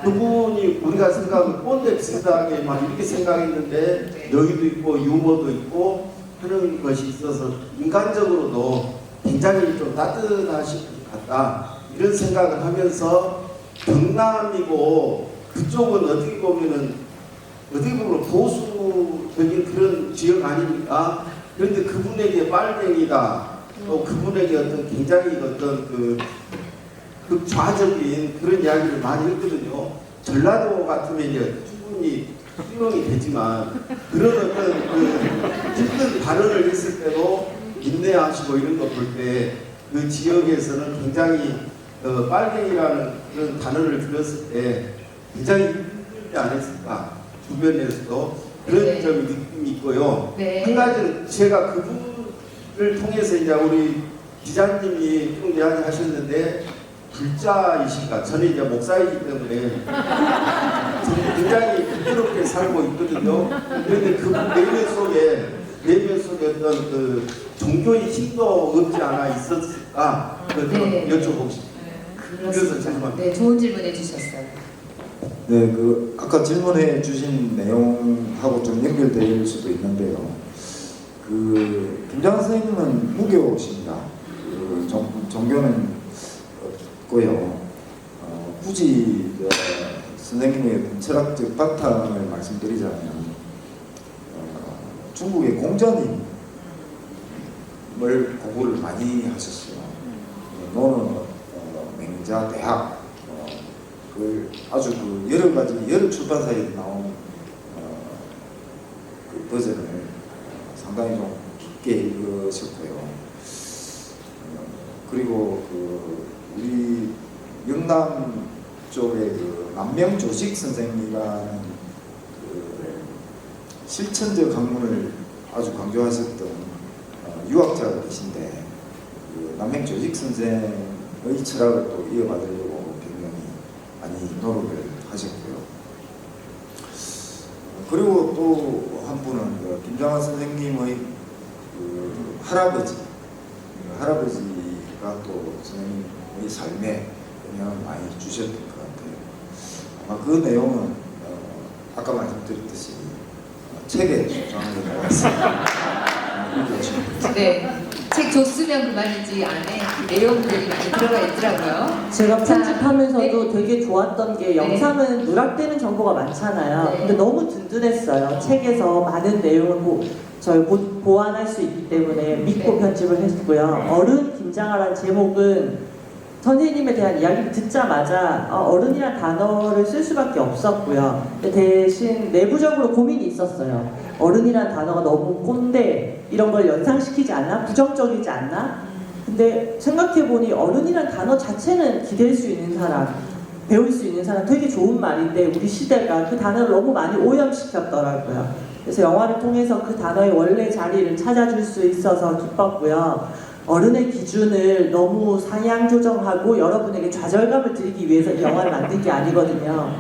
그분이 우리가 생각하면 꼰대 비슷하게 막 이렇게 생각했는데 여기도 있고 유머도 있고 하는 것이 있어서 인간적으로도 굉장히 좀 따뜻하신 것 같다 이런 생각을 하면서 경남이고 그쪽은 어떻게 보면 보수적인 그런 지역 아닙니까? 그런데 그분에게 빨갱이다. 또 그분에게 어떤 굉장히 어떤 극좌적인 그런 이야기를 많이 했거든요. 전라도 같으면 이제 충분히 수용이 되지만 그런 어떤 힘든 발언을 했을 때도 인내하시고 이런 거 볼 때 그 지역에서는 굉장히 빨갱이라는 그런 단어를 들었을 때 굉장히 힘들지 않았을까 주변에서도 그런 네. 좀 느낌이 있고요. 네. 한 가지는 제가 그분을 통해서 이제 우리 기자님이 좀 이야기하셨는데 불자이신가? 저는 이제 목사이기 때문에 저는 굉장히 부드럽게 살고 있거든요. 그런데 그 내면 속에 어떤 그 종교의 힘도 없지 않아 있었을까? 네. 여쭤보고 싶습니다. 그래서 죄송합니다. 네, 좋은 질문 해주셨어요. 네, 아까 질문해 주신 내용하고 좀 연결될 수도 있는데요. 김장아 선생님은 무교십니다. 종교는 없고요. 굳이 선생님의 철학적 바탕을 말씀드리자면 중국의 공자님을 공부를 많이 하셨어요. 노는 맹자 대학 아주 여러 가지 여러 출판사에 나온 그 버전을 상당히 좀 깊게 읽으셨고요. 그리고 우리 영남 쪽에 남명조식 선생이라는 실천적 학문을 아주 강조하셨던 유학자가 계신데 남명조식 선생의 철학을 또 이어받으려고 굉장히 많이 노력을 하셨고요. 그리고 또 한 분은 김장아 선생님의 할아버지가 또 선생님의 삶에 영향을 많이 주셨던 것 같아요. 아마 그 내용은 아까 말씀드렸듯이 책에 정확하게 나와 있습니다. 네, 책 줬으면 그만이지 안에 내용들이 많이 들어가 있더라고요. 제가 자, 편집하면서도 되게 좋았던 게 영상은 누락되는 정보가 많잖아요. 네. 근데 너무 든든했어요. 책에서 많은 내용을 보완할 수 있기 때문에 믿고 네. 편집을 했고요. 어른 김장아라는 제목은 선생님에 대한 이야기를 듣자마자 어른이란 단어를 쓸 수밖에 없었고요. 대신 내부적으로 고민이 있었어요. 어른이란 단어가 너무 꼰대 이런 걸 연상시키지 않나? 부정적이지 않나? 근데 생각해보니 어른이란 단어 자체는 기댈 수 있는 사람, 배울 수 있는 사람 되게 좋은 말인데 우리 시대가 그 단어를 너무 많이 오염시켰더라고요. 그래서 영화를 통해서 그 단어의 원래 자리를 찾아줄 수 있어서 기뻤고요. 어른의 기준을 너무 상향 조정하고 여러분에게 좌절감을 드리기 위해서 이 영화를 만든 게 아니거든요.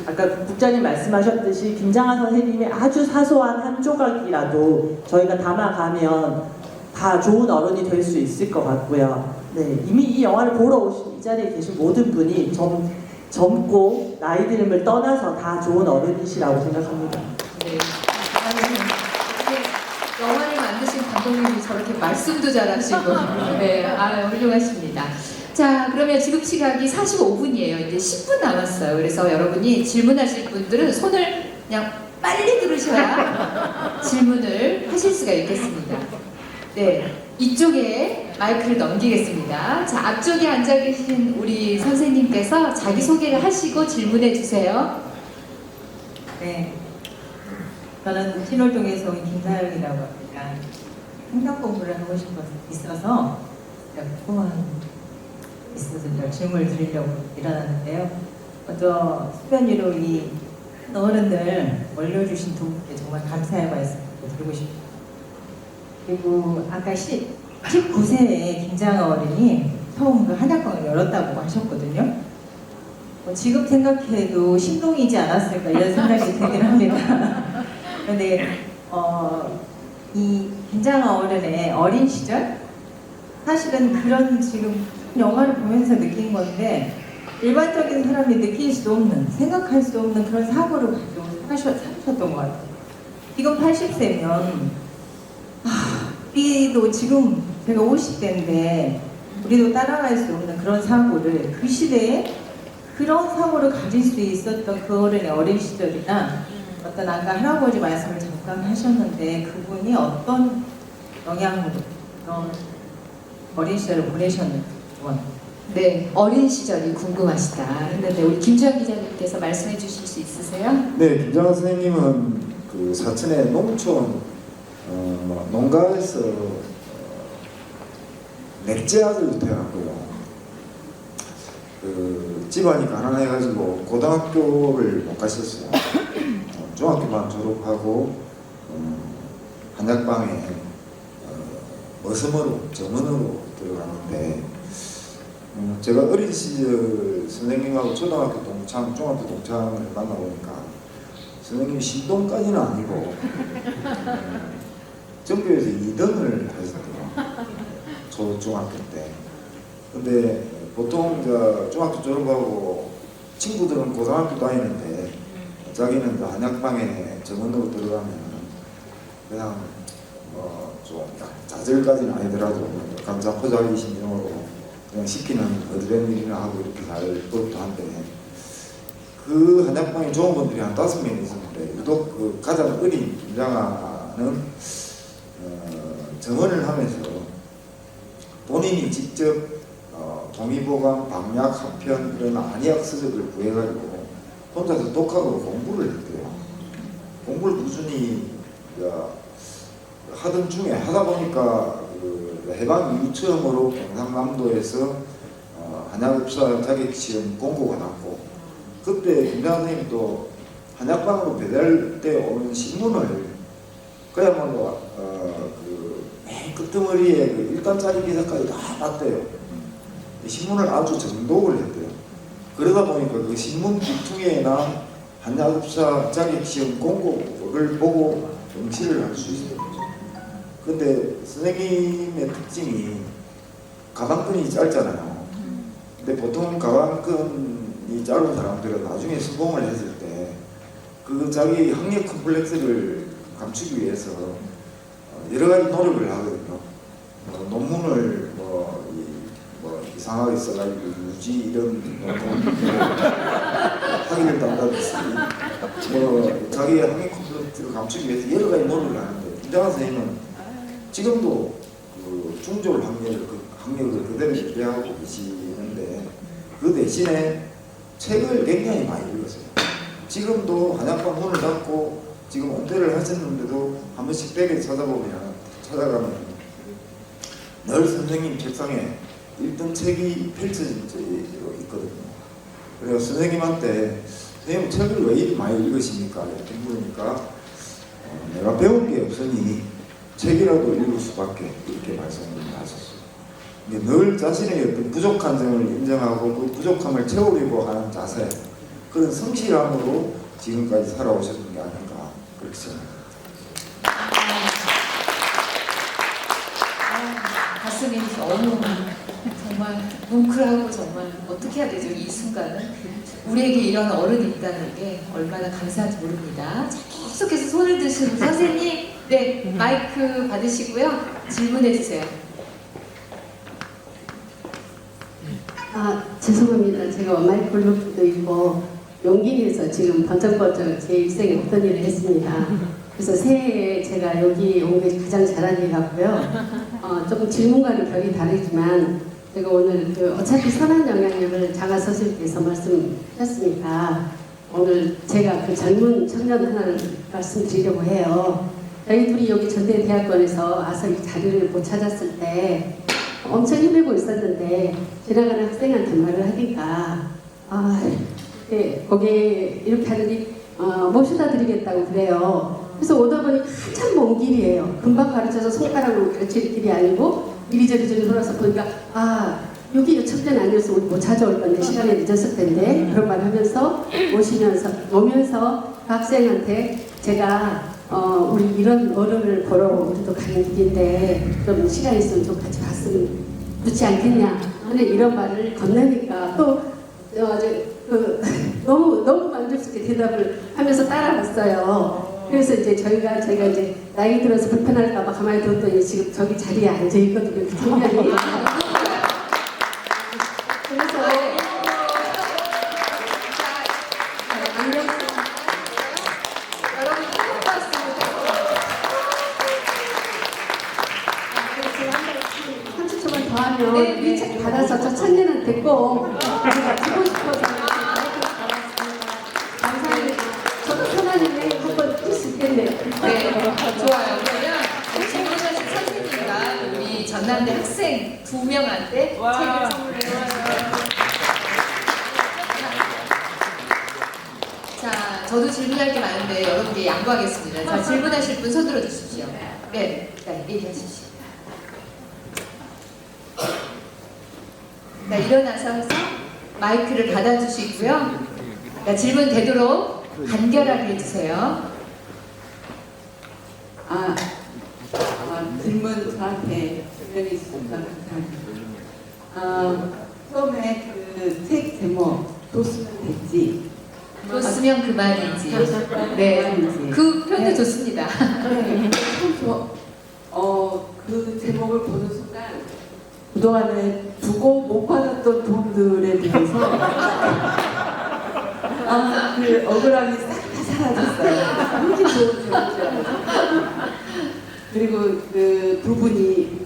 아까 국장님 말씀하셨듯이 김장하 선생님의 아주 사소한 한 조각이라도 저희가 담아가면 다 좋은 어른이 될 수 있을 것 같고요. 네, 이미 이 영화를 보러 오신 이 자리에 계신 모든 분이 젊고 나이 들음을 떠나서 다 좋은 어른이시라고 생각합니다. 네. 영화를 만드신 감독님이 저렇게 말씀도 잘하시고, 네, 훌륭하십니다. 자, 그러면 지금 시각이 45분이에요. 이제 10분 남았어요. 그래서 여러분이 질문하실 분들은 손을 그냥 빨리 들으셔야 질문을 하실 수가 있겠습니다. 네, 이쪽에 마이크를 넘기겠습니다. 자, 앞쪽에 앉아 계신 우리 선생님께서 자기소개를 하시고 질문해 주세요. 네, 저는 신월동에서 온 김사영이라고 합니다. 행정 공부를 하고 있어서 궁금한 있어서 질문을 드리려고 일어났는데요. 먼저 수변 위로 이 어른들 올려주신 두 분께 정말 감사의 말씀을 드리고 싶습니다. 그리고 아까 19세에 김장하 어른이 처음 그 한약방을 열었다고 하셨거든요. 지금 생각해도 신동이지 않았을까 이런 생각이 들긴 합니다. 그런데 이 김장하 어른의 어린 시절 사실은 그런 지금 영화를 보면서 느낀 건데 일반적인 사람이 느낄 수도 없는 생각할 수 없는 그런 사고를 가지고 사셨던 것 같아요. 지금 80세면 우리도 지금 제가 50대인데 우리도 따라갈 수 없는 그런 사고를 그 시대에 그런 사고를 가질 수 있었던 그 어른의 어린 시절이나 어떤 아까 할아버지 말씀을 잠깐 하셨는데 그분이 어떤 영향으로 그런 어린 시절을 보내셨는지 네, 어린 시절이 궁금하시다 했는데 우리 김주현 기자님께서 말씀해 주실 수 있으세요? 네, 김장하 선생님은 그 사천의 농촌 농가에서 넷째 아들로 태어났고요. 그 집안이 가난해가지고 고등학교를 못 가셨어요. 중학교만 졸업하고 한약방에 머슴으로 점원으로 들어가는데 제가 어린 시절 선생님하고 초등학교 동창, 중학교 동창을 만나보니까 선생님이 신동까지는 아니고 전교에서 2등을 하셨더라고요. 중학교 때. 근데 보통 중학교 졸업하고 친구들은 고등학교 다니는데 자기는 한약방에 정원으로 들어가면 그냥 좀 자질까지는 아니더라도 감자포자기 심정으로 그냥 시키는 어드레날린이나 하고 이렇게 잘 법도 한데 그 한약방에 좋은 분들이 한 5명 있었는데 유독 그 가장 어린 김장하는 정원을 하면서 본인이 직접 동의보감, 방약, 한편 이런 안약 서적을 구해가지고 혼자서 독학으로 공부를 했대요. 공부를 꾸준히 하던 중에 하다 보니까 그 해방 이후 처음으로 경상남도에서 한약업사 자격시험 공고가 났고 그때 김장하 선생님도 한약방으로 배달때 오는 신문을 그야말로 맨 끝머리에 그 1단짜리 기사까지 다 봤대요. 신문을 아주 정독을 했대요. 그러다 보니까 그 신문 기퉁에나 한약업사 자격시험 공고를 보고 응시를 할 수 있어요. 근데 선생님의 특징이 가방끈이 짧잖아요. 근데 보통 가방끈이 짧은 사람들은 나중에 성공을 했을 때 그 자기 학력 컴플렉스를 감추기 위해서 여러 가지 노력을 하거든요. 논문을 이상하게 써가지고 유지 이런 학위를 딴다든지 자기의 학력 컴플렉스를 감추기 위해서 여러 가지 노력을 하는데 김장하 선생님은 지금도 그 중졸 학력을 그대로 유지하고 계시는데 그 대신에 책을 굉장히 많이 읽었어요. 지금도 한약방 문을 닫고 지금 은퇴를 하셨는데도 한 번씩 댁에 찾아가면 늘 선생님 책상에 읽던 책이 펼쳐져 있거든요. 그래서 선생님한테 선생님 책을 왜 이렇게 많이 읽으십니까? 이렇게 물으니까 내가 배운 게 없으니 책이라도 읽을 수밖에 이렇게 말씀을 하셨어요. 늘 자신의 어떤 부족한 점을 인정하고 그 부족함을 채우려고 하는 자세, 그런 성실함으로 지금까지 살아오셨던 게 아닌가 그렇게 생각합니다. 가슴이 너무 정말 뭉클하고 정말 어떻게 해야 되죠? 이 순간은 우리에게 이런 어른이 있다는 게 얼마나 감사한지 모릅니다. 자, 계속해서 손을 드시는 선생님, 네 마이크 받으시고요. 질문해 주세요. 아, 죄송합니다. 제가 마이크로도 있고 용기 내서 지금 번쩍번쩍 제 일생에 어떤 일을 했습니다. 그래서 새해에 제가 여기 온 게 가장 잘한 일 같고요. 조금 질문과는 결이 다르지만 제가 오늘 어차피 선한 영향력을 장하 서술께서 말씀하셨으니까 오늘 제가 그 젊은 청년 하나를 말씀드리려고 해요. 저희 둘이 여기 전대대학원에서 와서 이 자리를 못 찾았을 때 엄청 힘들고 있었는데 지나가는 학생한테 말을 하니까 거기에 이렇게 하더니 모셔다 드리겠다고 그래요. 그래서 오다 보니 한참 먼 길이에요. 금방 가르쳐서 손가락으로 가르칠 길이 아니고 이리저리 돌아서 보니까 여기 요청전 아니었으면 우리 못 찾아올 건데 시간이 늦었을 텐데 그런 말 하면서 오면서 그 학생한테 제가 우리 이런 어른을 보러 우리도 가는 길인데 좀 시간 있으면 좀 같이 봤으면 좋지 않겠냐 하는 이런 말을 건네니까 또 너무 만족스럽게 대답을 하면서 따라갔어요. 그래서 이제 제가 이제 나이 들어서 불편할까봐 가만히 들었더니 지금 저기 자리에 앉아 있거든요. 정면이. 그래서 여러분 반갑습니다. 30초만 더 하면 네, 네. 책 받아서 저 청년한테 꼭 제가 주고 싶어서 감사합니다. 저도 편안하게 한번 할 수 있겠네요. 네, 좋아요. 그러면 질문하신 선생님과 우리 전남대 학생 2명한테 책을 선물해 주시고요. 자, 저도 질문할 게 많은데 여러분께 양보하겠습니다. 자, 질문하실 분 손 들어 주십시오. 네, 얘기하십시오. 자, 일어나서 마이크를 받아주시고요. 자, 질문 되도록 간결하게 해주세요. 질문 저한테 답변이 있습니다. 처음에 그 책 제목 뒀으면 됐지. 뒀으면 그만이지. 네, 그 표현도 좋습니다. 네, 참 그 제목을 보는 순간 그동안에 두고 못 받았던 돈들에 대해서 그 억울함이 싹 다 사라졌어요. 이렇게 좋은 제목인 줄 알아서. 그리고 그 두 분이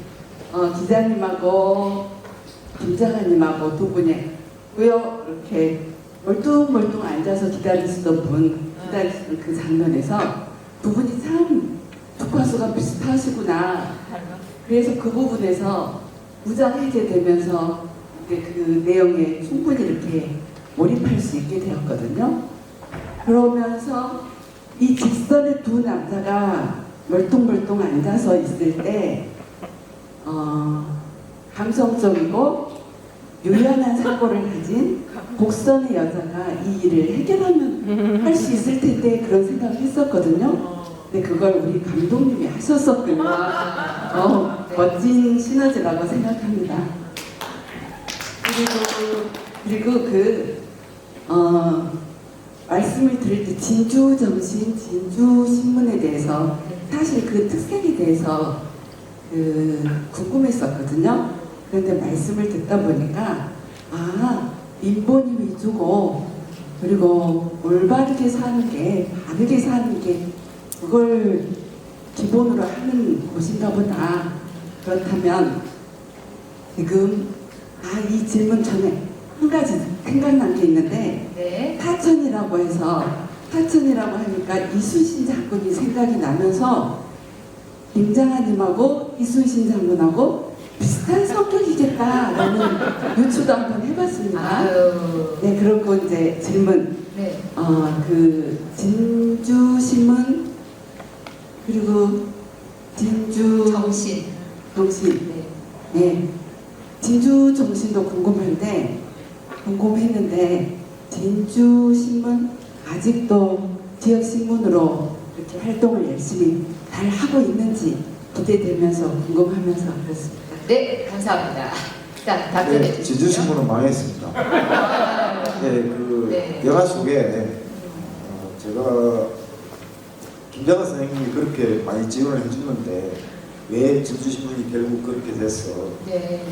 기자님하고 김장하님하고 두 분이 이렇게 멀뚱멀뚱 앉아서 기다리시던 그 장면에서 두 분이 참 주파수가 비슷하시구나. 그래서 그 부분에서 무장 해제되면서 그 내용에 충분히 이렇게 몰입할 수 있게 되었거든요. 그러면서 이 직선의 두 남자가 멀뚱멀뚱 앉아서 있을 때 감성적이고 유연한 사고를 가진 곡선의 여자가 이 일을 해결하면 할 수 있을 텐데 그런 생각을 했었거든요. 근데 그걸 우리 감독님이 하셨었군요. 멋진 시너지라고 생각합니다. 그리고 말씀을 드릴 때 진주정신, 진주신문에 대해서 사실 그 특색에 대해서 궁금했었거든요. 그런데 말씀을 듣다 보니까 인본이 위주고 그리고 올바르게 사는 게 바르게 사는 게 그걸 기본으로 하는 곳인가 보다. 그렇다면 지금 이 질문 전에 한 가지 생각난 게 있는데 네. 타천이라고 하니까 이순신 장군이 생각이 나면서 김장하님하고 이순신 장군하고 비슷한 성격이겠다라는 유추도 한번 해봤습니다. 네, 그리고 이제 질문. 네. 그 진주신문 그리고 진주 정신. 정신. 네. 네. 진주 정신도 궁금했는데 진주 신문 아직도 지역 신문으로 이렇게 활동을 열심히 잘 하고 있는지 기대되면서 궁금하면서 그렇습니다. 네, 감사합니다. 자, 답변해 네, 주시죠. 진주신문은 망했습니다. 네, 네. 영화 속에 제가 김장한 선생님이 그렇게 많이 지원을 해주는데 왜 진주신문이 결국 그렇게 됐어? 네.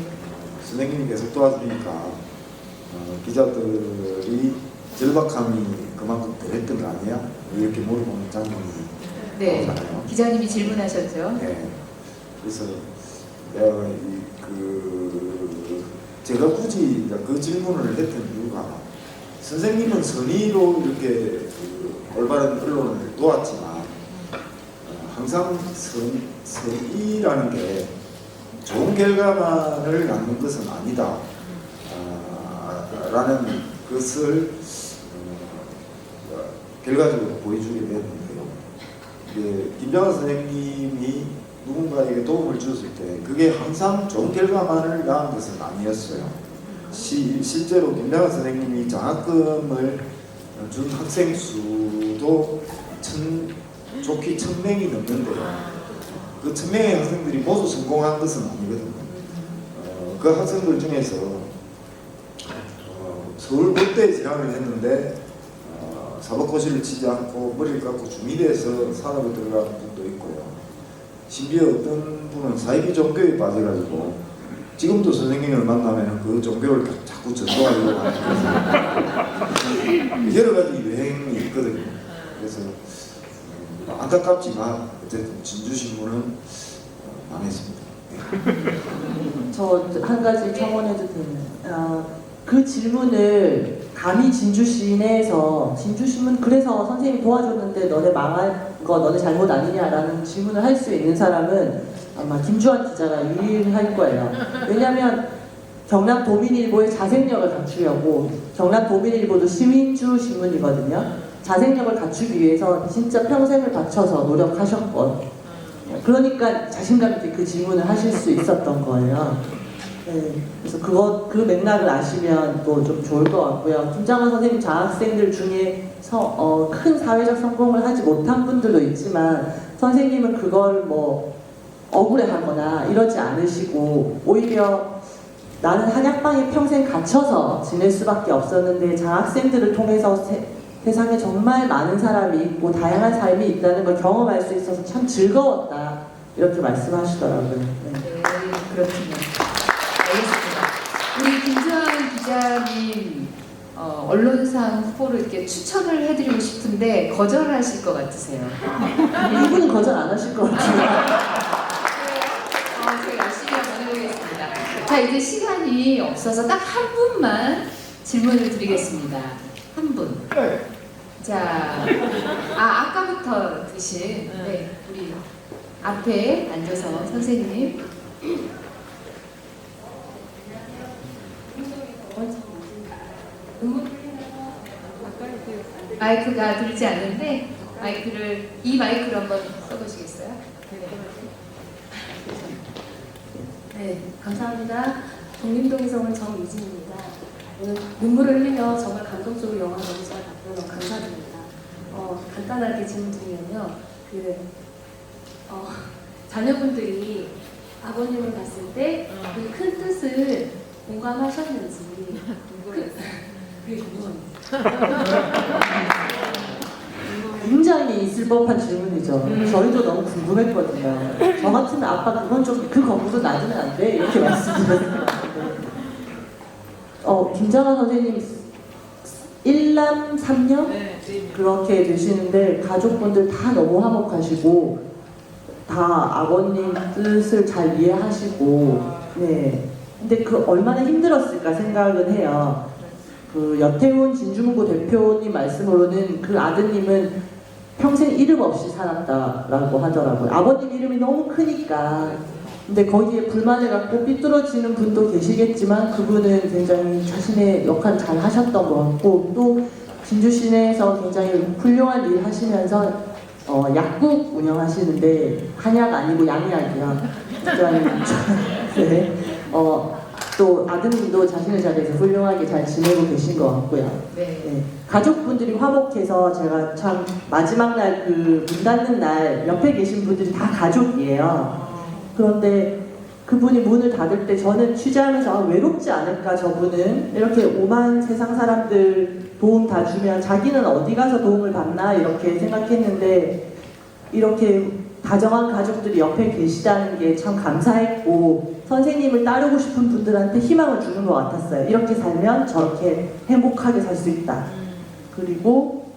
선생님이 계속 도와주니까 기자들이 절박함이 그만큼 덜했던 거 아니야? 이렇게 물어보는 장면이 네. 나오잖아요. 기자님이 질문하셨죠. 네. 그래서 내가 제가 굳이 그 질문을 했던 이유가 선생님은 선의로 이렇게 올바른 언론을 도왔지만 항상 선의라는 게 좋은 결과만을 낳는 것은 아니다 라는 것을 결과적으로 보여주게 됐는데요. 김장한 선생님이 누군가에게 도움을 주었을 때 그게 항상 좋은 결과만을 낳은 것은 아니었어요. 실제로 김장한 선생님이 장학금을 준 학생 수도 좋게 1000명이 넘는데요. 그 1000명의 학생들이 모두 성공한 것은 아니거든요. 그 학생들 중에서 서울국대에 재학을 했는데 사법고시를 치지 않고 머리를 깎고 중의대에서 산업에 들어간 분도 있고요. 심지어 어떤 분은 사이비 종교에 빠져가지고 지금도 선생님을 만나면 그 종교를 자꾸 전도하려고 하는 여러 가지 유행이 있거든요. 그래서 안타깝지만 어쨌든 진주신문은 망했습니다. 저 한 가지 첨언해도 되나요? 그 질문을 감히 진주시 내에서 진주신문 그래서 선생님이 도와줬는데 너네 망한 거 너네 잘못 아니냐라는 질문을 할 수 있는 사람은 아마 김주환 기자가 유일할 거예요. 왜냐하면 경남도민일보의 자생력을 갖추려고 경남도민일보도 시민주 신문이거든요. 자생력을 갖추기 위해서 진짜 평생을 바쳐서 노력하셨고 그러니까 자신감 있게 그 질문을 하실 수 있었던 거예요. 네, 그래서 그 맥락을 아시면 또 좀 좋을 것 같고요. 김장한 선생님 장학생들 중에서 큰 사회적 성공을 하지 못한 분들도 있지만 선생님은 그걸 뭐 억울해하거나 이러지 않으시고 오히려 나는 한약방에 평생 갇혀서 지낼 수밖에 없었는데 장학생들을 통해서 세상에 정말 많은 사람이 있고 다양한 삶이 있다는 걸 경험할 수 있어서 참 즐거웠다 이렇게 말씀하시더라고요. 네. 네, 그렇군요. 알겠습니다. 우리 김주환 기자님 언론상 후보로 이렇게 추천을 해드리고 싶은데 거절하실 것 같으세요? 이분은 거절 안 하실 것 같아요. 제가 열심히 한번 해보겠습니다. 자, 이제 시간이 없어서 딱 한 분만 질문을 드리겠습니다. 한 분. 자, 아까부터 드신 우리 앞에 앉아서 선생님. 마이크가 들리지 않는데 이 마이크를 한번 써보시겠어요? 네, 감사합니다. 독립동에서 온 정유진입니다. 오늘 눈물을 흘리며 정말 감동적으로 영화 너무 잘 봤고요. 감사드립니다. 간단하게 질문 드리면요. 자녀분들이 아버님을 봤을 때 그 큰 뜻을 공감하셨는지 그게 궁금합니다. 굉장히 있을 법한 질문이죠. 저희도 너무 궁금했거든요. 저 같으면 아빠 그건 좀 그 건물도 놔두면 안 돼? 이렇게 말씀드렸어요. 김장한 선생님 1남 3녀? 그렇게 되시는데 가족분들 다 너무 화목하시고 다 아버님 뜻을 잘 이해하시고 네. 근데 그 얼마나 힘들었을까 생각은 해요. 그 여태훈 진주문고 대표님 말씀으로는 그 아드님은 평생 이름 없이 살았다라고 하더라고요. 아버님 이름이 너무 크니까. 근데 거기에 불만을 갖고 삐뚤어지는 분도 계시겠지만 그분은 굉장히 자신의 역할을 잘 하셨던 것 같고 또 진주시내에서 굉장히 훌륭한 일 하시면서 약국 운영하시는데 한약 아니고 양약이요. 굉장히 네. 또 또 아드님도 자신의 자리에서 훌륭하게 잘 지내고 계신 것 같고요. 네. 네. 가족분들이 화목해서 제가 참 마지막 날 그 문 닫는 날 옆에 계신 분들이 다 가족이에요. 그런데 그분이 문을 닫을 때 저는 취재하면서 아, 외롭지 않을까 저분은 이렇게 오만 세상 사람들 도움 다 주면 자기는 어디 가서 도움을 받나 이렇게 생각했는데 이렇게 다정한 가족들이 옆에 계시다는 게 참 감사했고 선생님을 따르고 싶은 분들한테 희망을 주는 것 같았어요. 이렇게 살면 저렇게 행복하게 살 수 있다. 그리고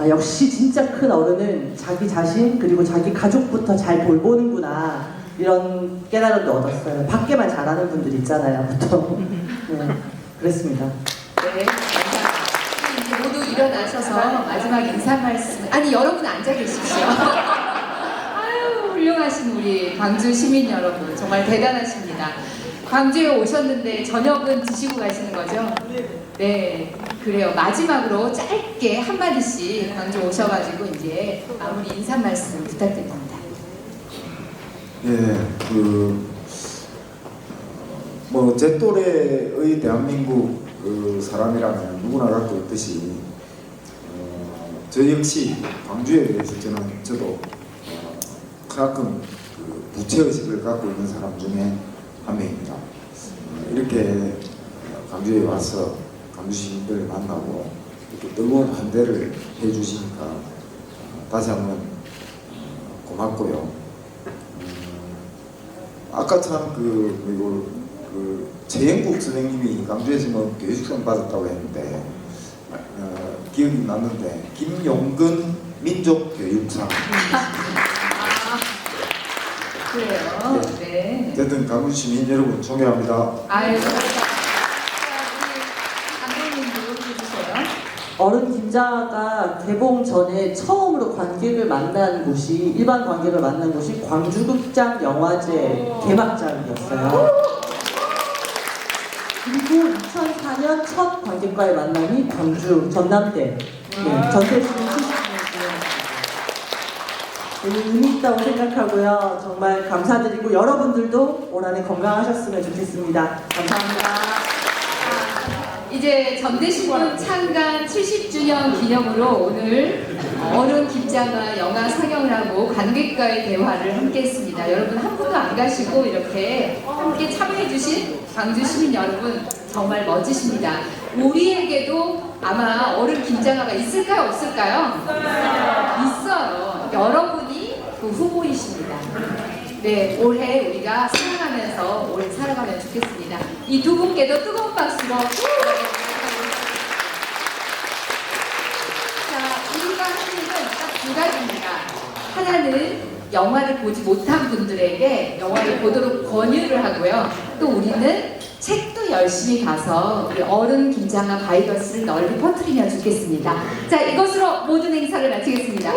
역시 진짜 큰 어른은 자기 자신 그리고 자기 가족부터 잘 돌보는구나 이런 깨달음도 얻었어요. 밖에만 잘하는 분들 있잖아요, 보통. 네, 그랬습니다. 네, 감사합니다. 이제 모두 일어나셔서 마지막 인사 말씀. 아니 여러분 앉아 계십시오. 아유 훌륭하신 우리 광주 시민 여러분 정말 대단하십니다. 광주에 오셨는데 저녁은 드시고 가시는 거죠? 네, 그래요. 마지막으로 짧게 한 마디씩 광주 오셔가지고 이제 마무리 인사 말씀 부탁드립니다. 예, 뭐 제 또래의 대한민국 사람이라면 누구나 갖고 있듯이 저 역시 광주에 대해서 저도 가끔 부채의식을 갖고 있는 사람 중에 한 명입니다. 이렇게 광주에 와서 광주 시민들을 만나고 이렇게 뜨거운 환대를 해주시니까 다시 한번 고맙고요. 아까 참 최영국 선생님이 광주에서 뭐 교육상 받았다고 했는데 기억이 났는데 김용근 민족교육상. 그래요. 네. 어쨌든 광주 시민 여러분 존경합니다. 아유, 감독님도 해주세요. 어른 김장아가 개봉 전에 처음으로 관객을 만난 곳이 일반 관객을 만난 곳이 광주극장 영화제 개막장이었어요. 그리고 2004년 첫 관객과의 만남이 광주 전남대 전태수님 70주년이었습니다. 의미 있다고 생각하고요. 정말 감사드리고 여러분들도 올 한해 건강하셨으면 좋겠습니다. 감사합니다. 이제 전대신문 창간 70주년 기념으로 오늘 어른 김장아 영화 상영을 하고 관객과의 대화를 함께 했습니다. 여러분 한 분도 안 가시고 이렇게 함께 참여해주신 광주 시민 여러분 정말 멋지십니다. 우리에게도 아마 어른 김장아가 있을까요? 없을까요? 있어요. 여러분이 그 후보이십니다. 네, 올해 우리가 사랑하면서 올해 살아가면 좋겠습니다. 이 두 분께도 뜨거운 박수로. 자, 우리가 하는 일은 딱 두 가지입니다. 하나는 영화를 보지 못한 분들에게 영화를 보도록 권유를 하고요. 또 우리는 책도 열심히 가서 우리 어른 김장아 바이러스를 널리 퍼뜨리면 좋겠습니다. 자, 이것으로 모든 행사를 마치겠습니다.